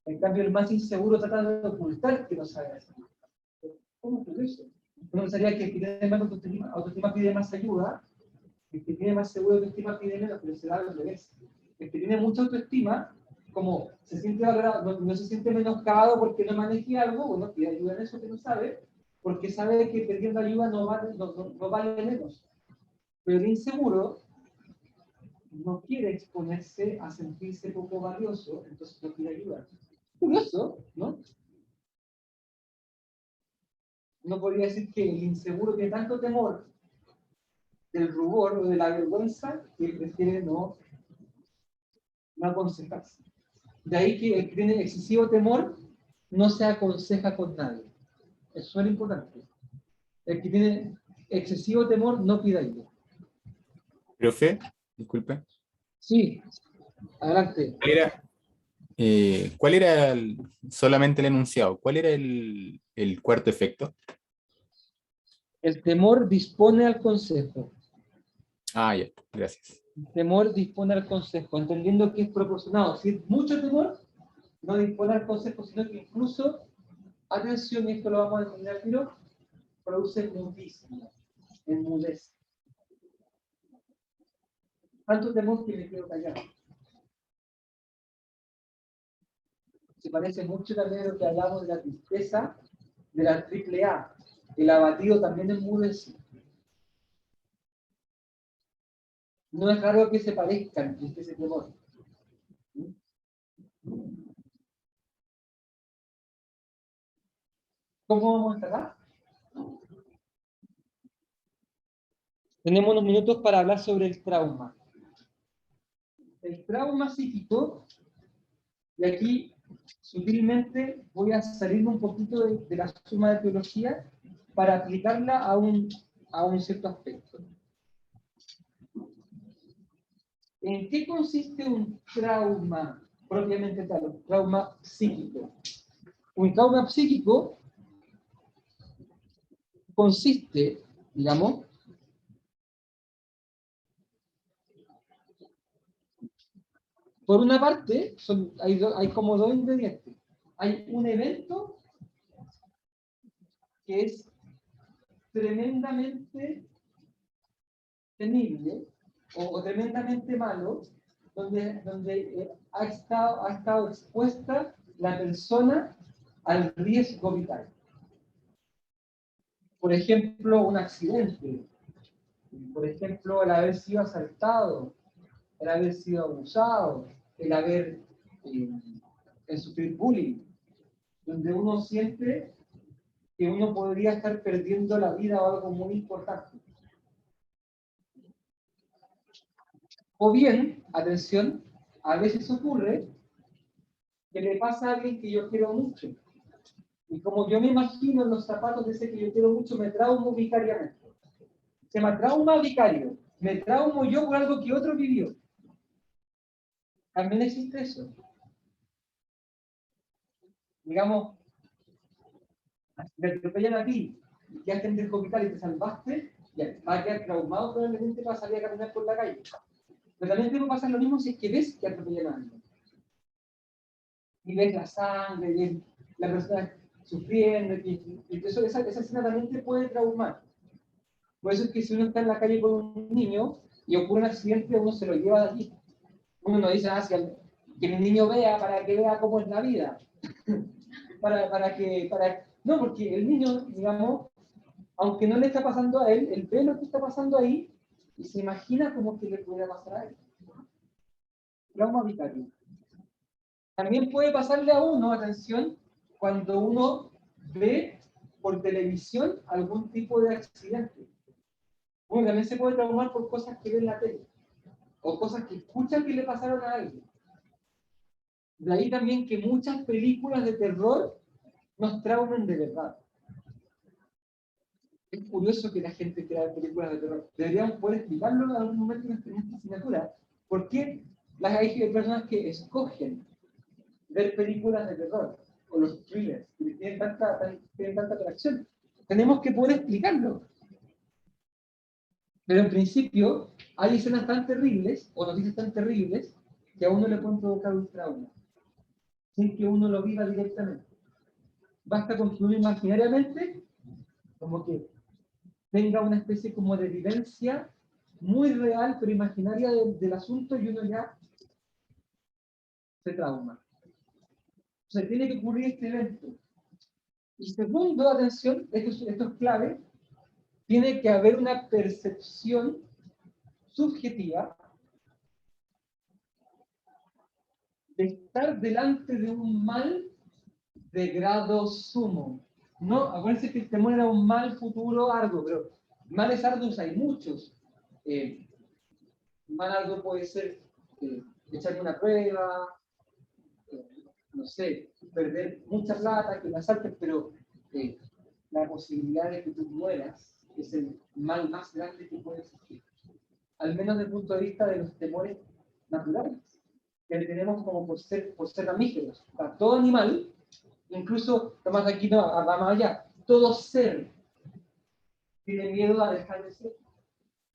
En cambio, el más inseguro trata de ocultar que no sabe hacer. ¿Cómo es eso? Uno pensaría que el que tiene más autoestima pide más ayuda, el que tiene más seguro autoestima pide menos, pero se da al revés. El que tiene mucha autoestima, como se siente valorado, no se siente menoscabado porque no maneje algo, bueno, pide ayuda en eso que no sabe, porque sabe que pidiendo ayuda no vale menos. Pero el inseguro no quiere exponerse a sentirse poco valioso, entonces no pide ayuda. Curioso, ¿no? uno podría decir que el inseguro tiene tanto temor del rubor o de la vergüenza que prefiere no aconsejarse. De ahí que el que tiene excesivo temor no se aconseja con nadie. Eso es importante. El que tiene excesivo temor no pida ayuda. Profe, disculpe. Sí, adelante. ¿Cuál era solamente el enunciado? ¿Cuál era el cuarto efecto? El temor dispone al consejo. Ah, ya, gracias. El temor dispone al consejo, entendiendo que es proporcionado. Si es mucho temor, no dispone al consejo, sino que incluso, atención, y esto lo vamos a entender al tiro, produce mutismo, enmudece. Tanto temor que me quedo callado. Se parece mucho también a lo que hablamos de la tristeza, de la triple A. El abatido también enmudece. No es raro que se parezcan ese temor. ¿Cómo vamos a estar? Tenemos unos minutos para hablar sobre el trauma. El trauma psíquico, y aquí sutilmente voy a salirme un poquito de la suma de teología para aplicarla a un cierto aspecto. ¿En qué consiste un trauma propiamente tal? Un trauma psíquico. Un trauma psíquico consiste, digamos, por una parte, hay como dos ingredientes. Hay un evento que es tremendamente temible o tremendamente malo, donde ha estado expuesta la persona al riesgo vital. Por ejemplo, un accidente. Por ejemplo, el haber sido asaltado, el haber sido abusado, el sufrir bullying, donde uno siente que uno podría estar perdiendo la vida o algo muy importante. O bien, atención, a veces ocurre que le pasa a alguien que yo quiero mucho. Y como yo me imagino en los zapatos de ese que yo quiero mucho, me traumo vicariamente. Se llama trauma vicario. Me traumo yo por algo que otro vivió. También existe eso. Digamos, te atropellan a ti, ya te en el hospital y te salvaste, ya va a quedar traumado probablemente para salir a caminar por la calle. Pero también te va a pasar lo mismo si es que ves que atropellan a alguien. Y ves la sangre, ves la persona sufriendo, y eso, esa escena también te puede traumar. Por eso es que si uno está en la calle con un niño y ocurre un accidente, uno se lo lleva de allí. Uno no dice, que mi niño vea para que vea cómo es la vida. No, porque el niño, digamos, aunque no le está pasando a él ve lo que está pasando ahí y se imagina como que le pudiera pasar a él. Trauma vicario. También puede pasarle a uno, atención, cuando uno ve por televisión algún tipo de accidente. Uno también se puede traumar por cosas que ve en la tele o cosas que escuchan que le pasaron a alguien. De ahí también que muchas películas de terror nos traumen de verdad. Es curioso que la gente crea películas de terror. Deberíamos poder explicarlo en algún momento en esta asignatura. ¿Por qué hay personas que escogen ver películas de terror o los thrillers que tienen tanta atracción? Tenemos que poder explicarlo. Pero en principio hay escenas tan terribles o noticias tan terribles que a uno le pueden provocar un trauma sin que uno lo viva directamente. Basta con que uno imaginariamente como que tenga una especie como de vivencia muy real pero imaginaria del asunto y uno ya se trauma. O sea, tiene que ocurrir este evento. Y segundo, atención, esto es clave, tiene que haber una percepción subjetiva de estar delante de un mal de grado sumo. No, acuérdense que el temor era un mal futuro arduo, pero males arduos hay muchos. Mal arduo puede ser echar una prueba, no sé, perder mucha plata, que la saltes, pero la posibilidad de que tú mueras es el mal más grande que puede existir. Al menos desde el punto de vista de los temores naturales, que tenemos como por ser mamíferos. O sea, todo animal, incluso, Tomás aquí no, va más allá, todo ser tiene miedo a dejar de ser.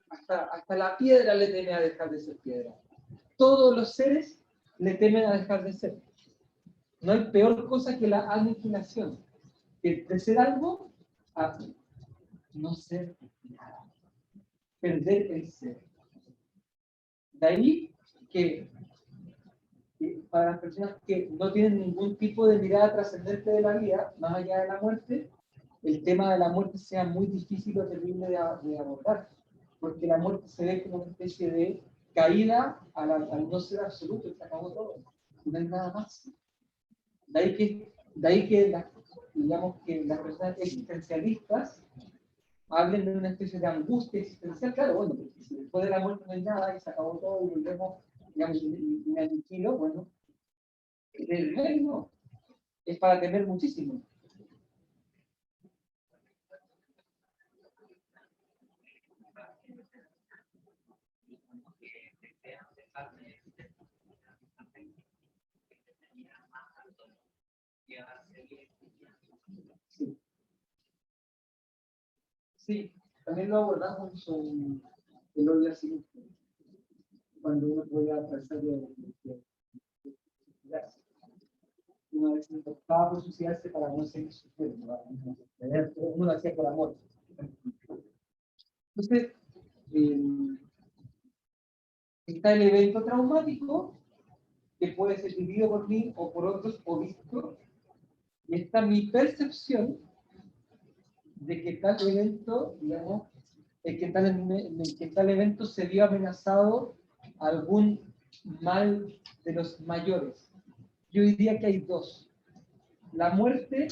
Hasta la piedra le teme a dejar de ser piedra. Todos los seres le temen a dejar de ser. No hay peor cosa que la aniquilación. Que de ser algo a no ser nada. Perder el ser. De ahí que para las personas que no tienen ningún tipo de mirada trascendente de la vida, más allá de la muerte, el tema de la muerte sea muy difícil o terrible de abordar. Porque la muerte se ve como una especie de caída al no ser absoluto, y se acabó todo. No hay nada más. De ahí que digamos que las personas existencialistas hablen de una especie de angustia existencial. Claro, bueno, porque si después de la muerte no hay nada y se acabó todo y volvemos, digamos, inaniquilo, bueno, el reino es para temer muchísimo. Sí. Sí, también lo abordamos en el hoy así, cuando uno podía atravesar de suicidarse. Una vez se optaba por suicidarse para no seguir sufriendo, uno lo hacía por amor. Entonces, está el evento traumático, que puede ser vivido por mí o por otros o visto, y está mi percepción de que tal evento, digamos, que tal evento se vio amenazado algún mal de los mayores. Yo diría que hay dos. La muerte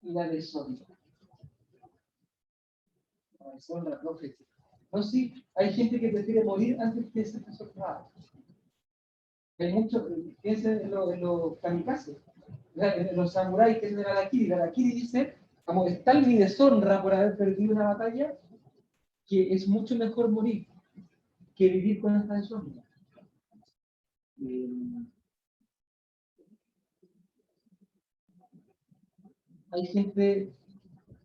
y la deshonra. La deshonra, profe. No, sí, hay gente que prefiere morir antes que ser deshonrada. Hay muchos, piensen en los kamikazes, en los samuráis que es el Harakiri. El Harakiri dice, como es tal mi deshonra por haber perdido una batalla, que es mucho mejor morir que vivir con esta deshonra. Hay gente,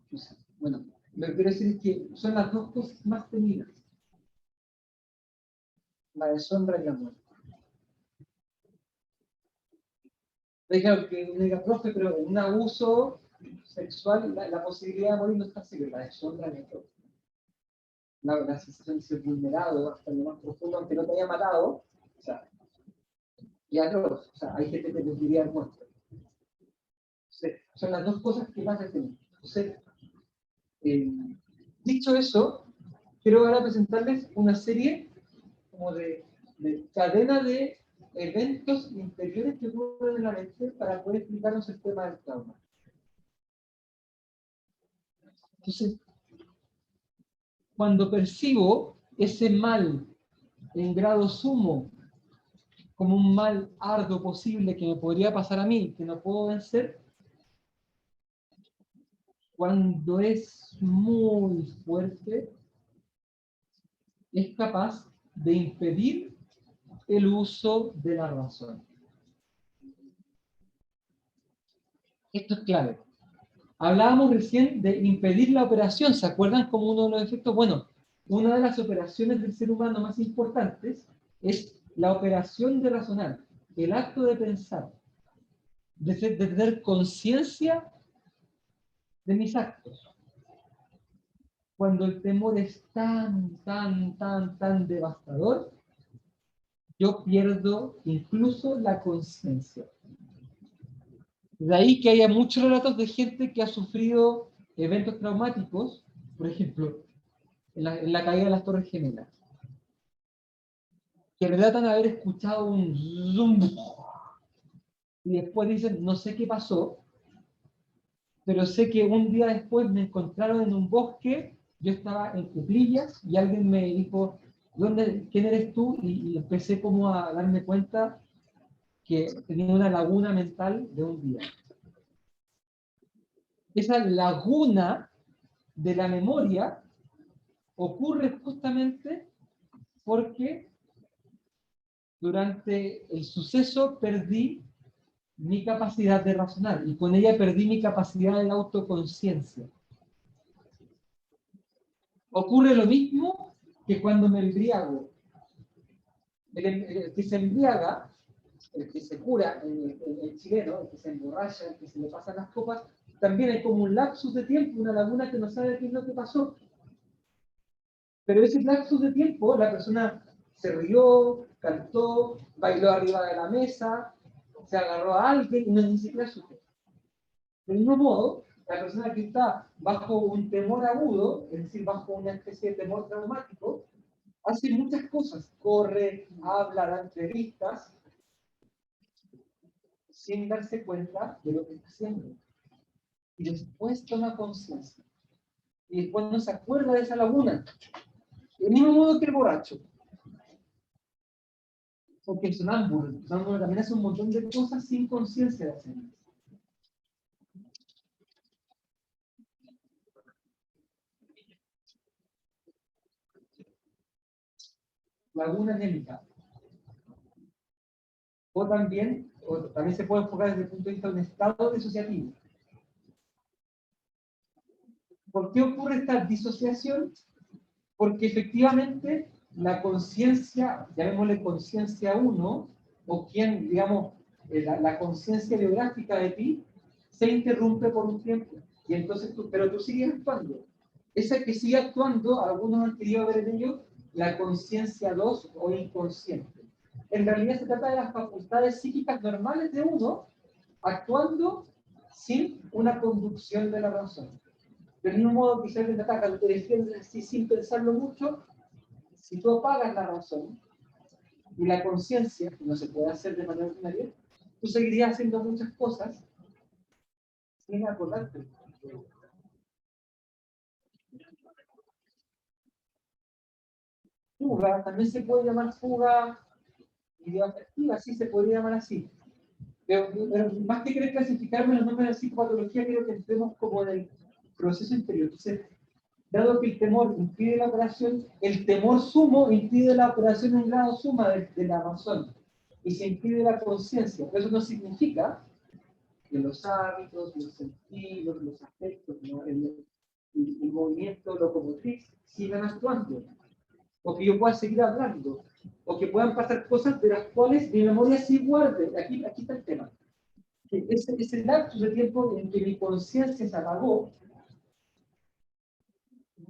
no sé, bueno, lo que quiero decir es que son las dos cosas más temidas: la deshonra y la muerte. Claro que me diga, profe, pero en un abuso sexual la posibilidad de morir no está segura, la deshonra y la muerte. La sensación de ser vulnerado hasta lo más profundo, aunque no te haya matado, o sea, y atroz, o sea, hay gente que preferiría haber muerto. Son las dos cosas que más hacen. Entonces, dicho eso, quiero ahora presentarles una serie como de cadena de eventos interiores que ocurren en la mente para poder explicarnos el tema del trauma. Entonces, cuando percibo ese mal en grado sumo como un mal arduo posible que me podría pasar a mí, que no puedo vencer, cuando es muy fuerte, es capaz de impedir el uso de la razón. Esto es clave. Hablábamos recién de impedir la operación. ¿Se acuerdan como uno de los efectos? Bueno, una de las operaciones del ser humano más importantes es la operación de razonar, el acto de pensar, de tener conciencia de mis actos. Cuando el temor es tan devastador, yo pierdo incluso la conciencia. De ahí que haya muchos relatos de gente que ha sufrido eventos traumáticos, por ejemplo, en la caída de las Torres Gemelas, que relatan haber escuchado un zoom y después dicen, no sé qué pasó, pero sé que un día después me encontraron en un bosque, yo estaba en cuclillas y alguien me dijo, ¿quién eres tú? Y empecé como a darme cuenta que tenía una laguna mental de un día. Esa laguna de la memoria ocurre justamente porque durante el suceso perdí mi capacidad de razonar y con ella perdí mi capacidad de autoconciencia. Ocurre lo mismo que cuando me embriago. El que se embriaga, el que se cura, el chileno, el que se emborracha, el que se le pasan las copas, también hay como un lapsus de tiempo, una laguna que no sabe qué es lo que pasó. Pero ese lapsus de tiempo, la persona se rió, cantó, bailó arriba de la mesa, se agarró a alguien y no ni siquiera supo. Del mismo modo, la persona que está bajo un temor agudo, es decir, bajo una especie de temor traumático, hace muchas cosas, corre, habla, da entrevistas, sin darse cuenta de lo que está haciendo. Y después toma conciencia. Y después no se acuerda de esa laguna. Del mismo modo que el borracho. Porque el sonámbulo también hace un montón de cosas sin conciencia de hacerlas. Laguna anémica. O también se puede enfocar desde el punto de vista de un estado disociativo. ¿Por qué ocurre esta disociación? Porque efectivamente la conciencia, llamémosle conciencia 1, o quien, digamos, la conciencia biográfica de ti, se interrumpe por un tiempo. Y entonces pero tú sigues actuando. Esa que sigue actuando, algunos han querido ver en ello la conciencia 2 o inconsciente. En realidad se trata de las facultades psíquicas normales de uno actuando sin una conducción de la razón. Del mismo modo que si alguien te ataca, te defiendes así sin pensarlo mucho, si tú apagas la razón y la conciencia, que no se puede hacer de manera ordinaria, tú seguirías haciendo muchas cosas sin acordarte. Fuga, también se puede llamar fuga ideoafectiva, sí se podría llamar así. Pero más que querer clasificarme los nombres de psicopatología, creo que entremos como en el proceso interior. Entonces, dado que el temor impide la operación, el temor sumo impide la operación en grado suma de la razón. Y se impide la conciencia. Pero eso no significa que los hábitos, los sentidos, los afectos, ¿no? el movimiento locomotriz sigan actuando. O que yo pueda seguir hablando. O que puedan pasar cosas de las cuales mi memoria sí guarde. Aquí está el tema. Ese lapsus de tiempo en que mi conciencia se apagó,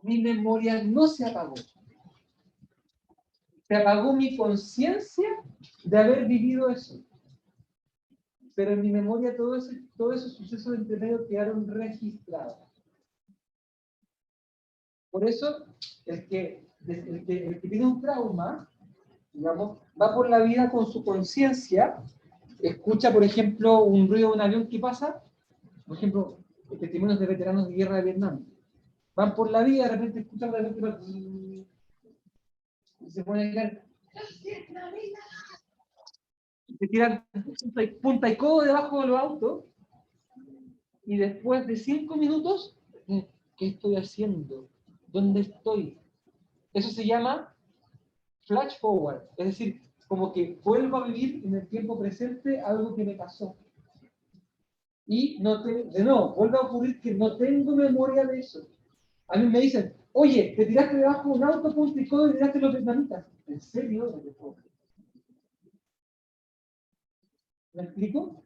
mi memoria no se apagó. Se apagó mi conciencia de haber vivido eso. Pero en mi memoria todos esos sucesos entre medio quedaron registrados. Por eso, el que tiene un trauma, digamos, va por la vida con su conciencia, escucha, por ejemplo, un ruido de un avión que pasa, por ejemplo, testimonios de veteranos de guerra de Vietnam. Van por la vida, de repente escuchan de repente y se ponen a caer. Se tiran punta y codo debajo de los autos y después de 5 minutos, ¿qué estoy haciendo? ¿Dónde estoy? Eso se llama flash forward, es decir, como que vuelvo a vivir en el tiempo presente algo que me pasó. Y de nuevo, vuelve a ocurrir que no tengo memoria de eso. A mí me dicen, oye, te tiraste debajo de un auto, punta y codo y tiraste los vietnamitas. ¿En serio? ¿Me explico?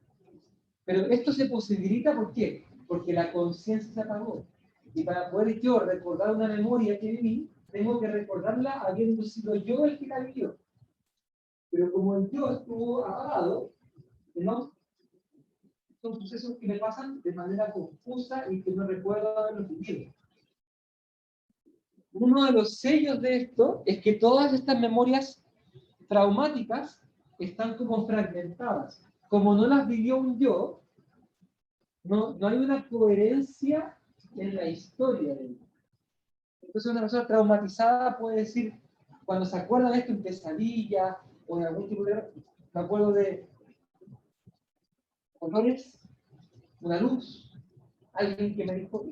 Pero esto se posibilita, ¿por qué? Porque la conciencia se apagó. Y para poder yo recordar una memoria que viví, tengo que recordarla habiendo sido yo el que la vivió. Pero como el yo estuvo apagado, ¿no? Son sucesos que me pasan de manera confusa y que no recuerdo haberlos vivido. Uno de los sellos de esto es que todas estas memorias traumáticas están como fragmentadas. como no las vivió un yo, no hay una coherencia en la historia de él. Entonces una persona traumatizada puede decir, cuando se acuerda de esto en pesadilla o en algún tipo de... Me acuerdo de colores, una luz, alguien que me dijo,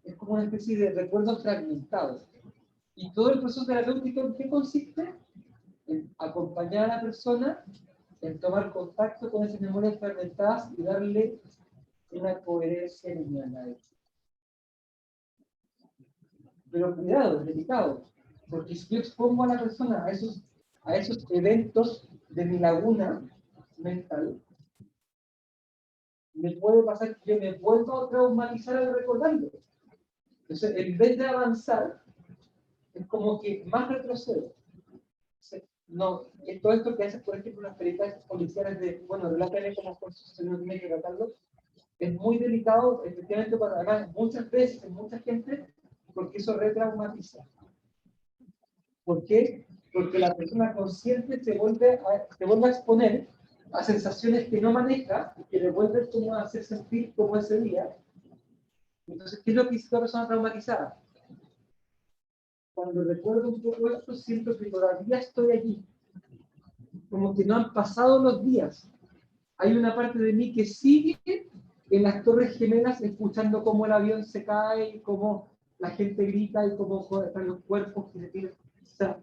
es como una especie de recuerdos fragmentados. Y todo el proceso terapéutico, ¿en qué consiste? En acompañar a la persona, en tomar contacto con esas memorias fragmentadas y darle una coherencia lineal a eso. Pero cuidado, es delicado, porque si yo expongo a la persona a esos eventos de mi laguna mental, me puede pasar que yo me vuelva a traumatizar al recordarlo. Entonces, en vez de avanzar, es como que más retrocedo. No, todo esto que hace, por ejemplo, las pericias policiales de, bueno, relátame cómo fue su no tiene que tratarlo, es muy delicado, efectivamente, para además, muchas veces, en mucha gente, porque eso retraumatiza. ¿Por qué? Porque la persona consciente se vuelve a exponer a sensaciones que no maneja y que le vuelven como a hacer sentir como ese día. Entonces, ¿qué es lo que hizo la persona traumatizada? Cuando recuerdo un poco esto, siento que todavía estoy allí. Como que no han pasado los días. Hay una parte de mí que sigue en las Torres Gemelas escuchando cómo el avión se cae, y cómo la gente grita y cómo están los cuerpos que se tienen. O sea,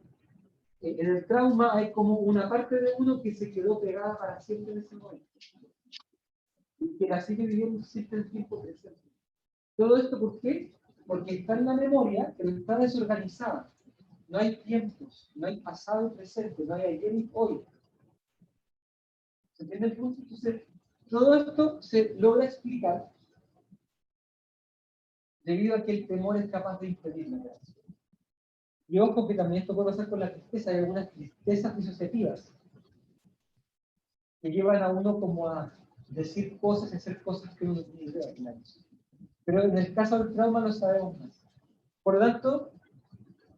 en el trauma hay como una parte de uno que se quedó pegada para siempre en ese momento. Y que la sigue viviendo siempre el tiempo presente. Todo esto, ¿por qué? Porque está en la memoria, pero está desorganizada. No hay tiempos, no hay pasado y presente, no hay ayer y hoy. ¿Se entiende el punto? Entonces, todo esto se logra explicar debido a que el temor es capaz de impedir la creación. Y ojo que también esto puede pasar con la tristeza, hay algunas tristezas disociativas que llevan a uno como a decir cosas y hacer cosas que uno no tiene idea. Claro. Pero en el caso del trauma lo sabemos más. Por lo tanto,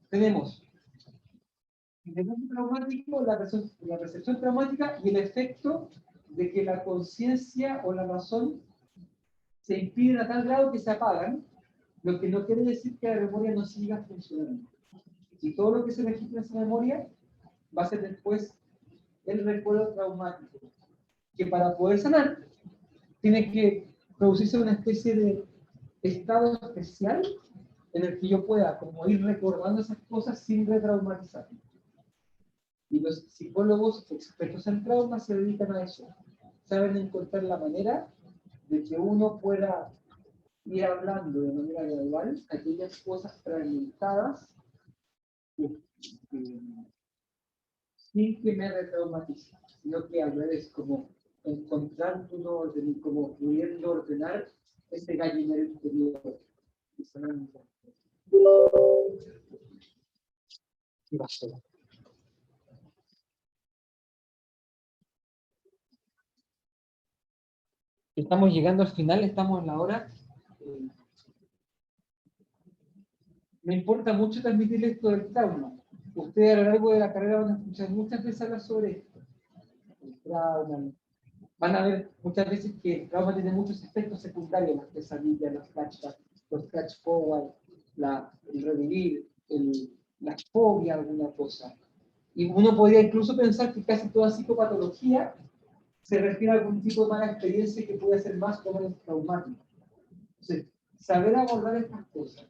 tenemos el evento traumático, la percepción traumática y el efecto de que la conciencia o la razón se impiden a tal grado que se apagan, lo que no quiere decir que la memoria no siga funcionando. Y todo lo que se registra en esa memoria va a ser después el recuerdo traumático, que para poder sanar tiene que producirse una especie de estado especial en el que yo pueda como ir recordando esas cosas sin retraumatizar. Y los psicólogos expertos en trauma se dedican a eso. Saben encontrar la manera de que uno pueda ir hablando de manera gradual aquellas cosas fragmentadas sin que me retraumatice, sino que al revés, como encontrando un orden y como pudiendo ordenar ese gallinero interior. ¿Qué pasó? Estamos llegando al final, estamos en la hora. Me importa mucho transmitir esto del trauma. Ustedes a lo largo de la carrera van a escuchar muchas veces hablar sobre esto. El trauma. Van a ver muchas veces que el trauma tiene muchos efectos secundarios, las pesadillas, los flashbacks, los flash forward, el revivir, la fobia, alguna cosa. Y uno podría incluso pensar que casi toda psicopatología se refiere a algún tipo de mala experiencia que puede ser más o menos traumática. Entonces, saber abordar estas cosas,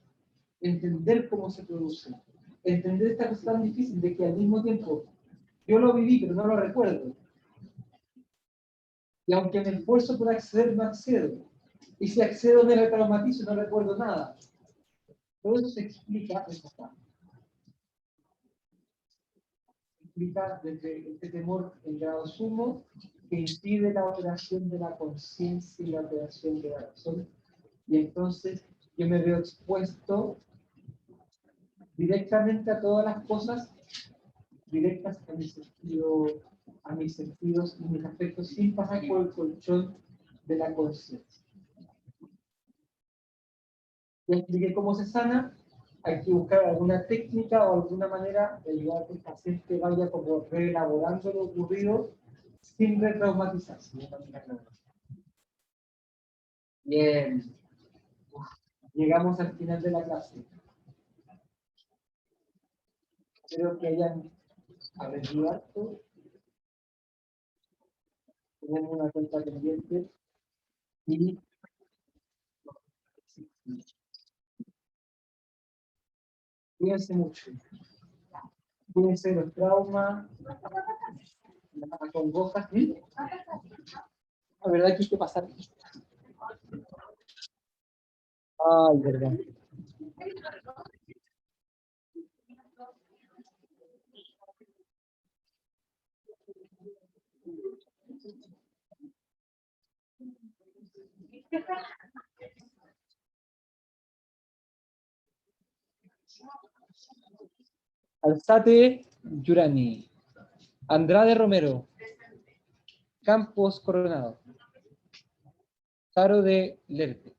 entender cómo se producen, entender esta cosa tan difícil de que al mismo tiempo yo lo viví pero no lo recuerdo. Y aunque me esfuerzo por acceder, no accedo. Y si accedo me retraumatizo y no recuerdo nada. Todo eso se explica en esta. Explica desde este temor en grado sumo que impide la operación de la conciencia y la operación de la razón. Y entonces yo me veo expuesto directamente a todas las cosas directas a mis sentidos y mis afectos sin pasar por el colchón de la conciencia. Ya expliqué cómo se sana, hay que buscar alguna técnica o alguna manera de ayudar a que el paciente vaya como reelaborando lo ocurrido sin retraumatizarse. Bien. Llegamos al final de la clase. Espero que hayan aprendido harto. Tenemos una cuenta pendiente y cuídense mucho. Cuídense de los traumas, las congojas. ¿Sí? La verdad que hay que pasar. Ay, verdad. Alzate Yurani, Andrade Romero, Campos Coronado, Taro de Lerte.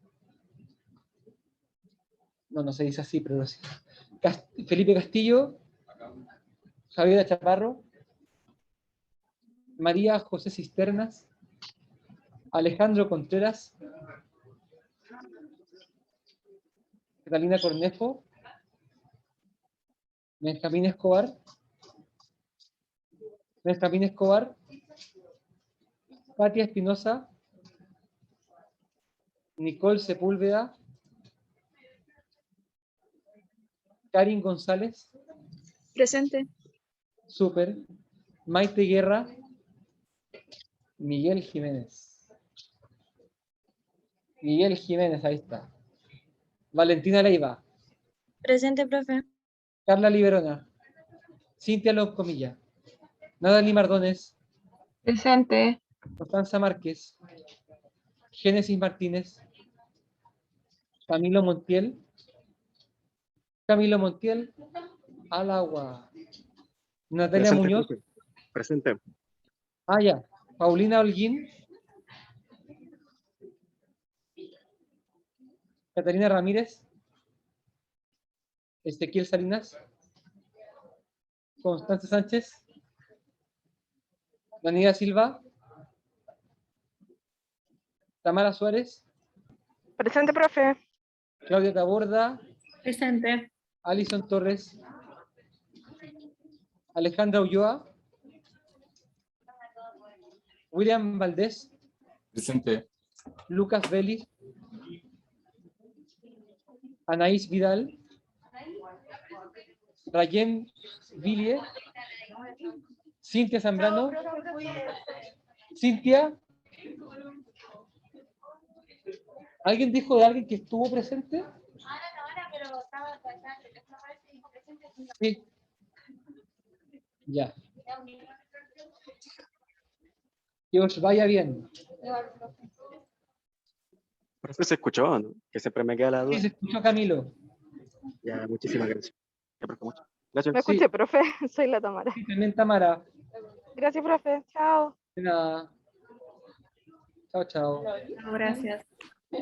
No se dice así, pero sí. Felipe Castillo, Javier Chaparro, María José Cisternas, Alejandro Contreras, Catalina Cornejo, Benjamín Escobar, Katia Espinosa, Nicole Sepúlveda, Karin González, Presente. Super, Maite Guerra, Miguel Jiménez, ahí está. Valentina Leiva, Presente, profe. Carla Liberona, Cintia Lobcomilla, Natalie Mardones, Presente. Constanza Márquez, Génesis Martínez, Camilo Montiel, al agua. Natalia Presente, Muñoz, profe. Presente. ya. Paulina Holguín, Catarina Ramírez, Ezequiel Salinas, Constanza Sánchez, Daniela Silva, Tamara Suárez, Presente, profe. Claudia Taborda, Presente. Alison Torres, Alejandra Ulloa, William Valdés, Presente. Lucas Vélez, Anaís Vidal, Rayén Ville, Cintia Zambrano, Cintia. ¿Alguien dijo de alguien que estuvo presente? Ahora, pero estaba bastante. No parece dijo presente. Sí. Ya. Que os vaya bien. Profe, ¿se escuchó, no? Que siempre me queda la duda. Sí, se escuchó Camilo. Ya, muchísimas gracias. Ya, profe, mucho. Gracias. Me escuché, profe. Soy la Tamara. Sí, también Tamara. Gracias, profe. Chao. De nada. Chao, chao. Gracias.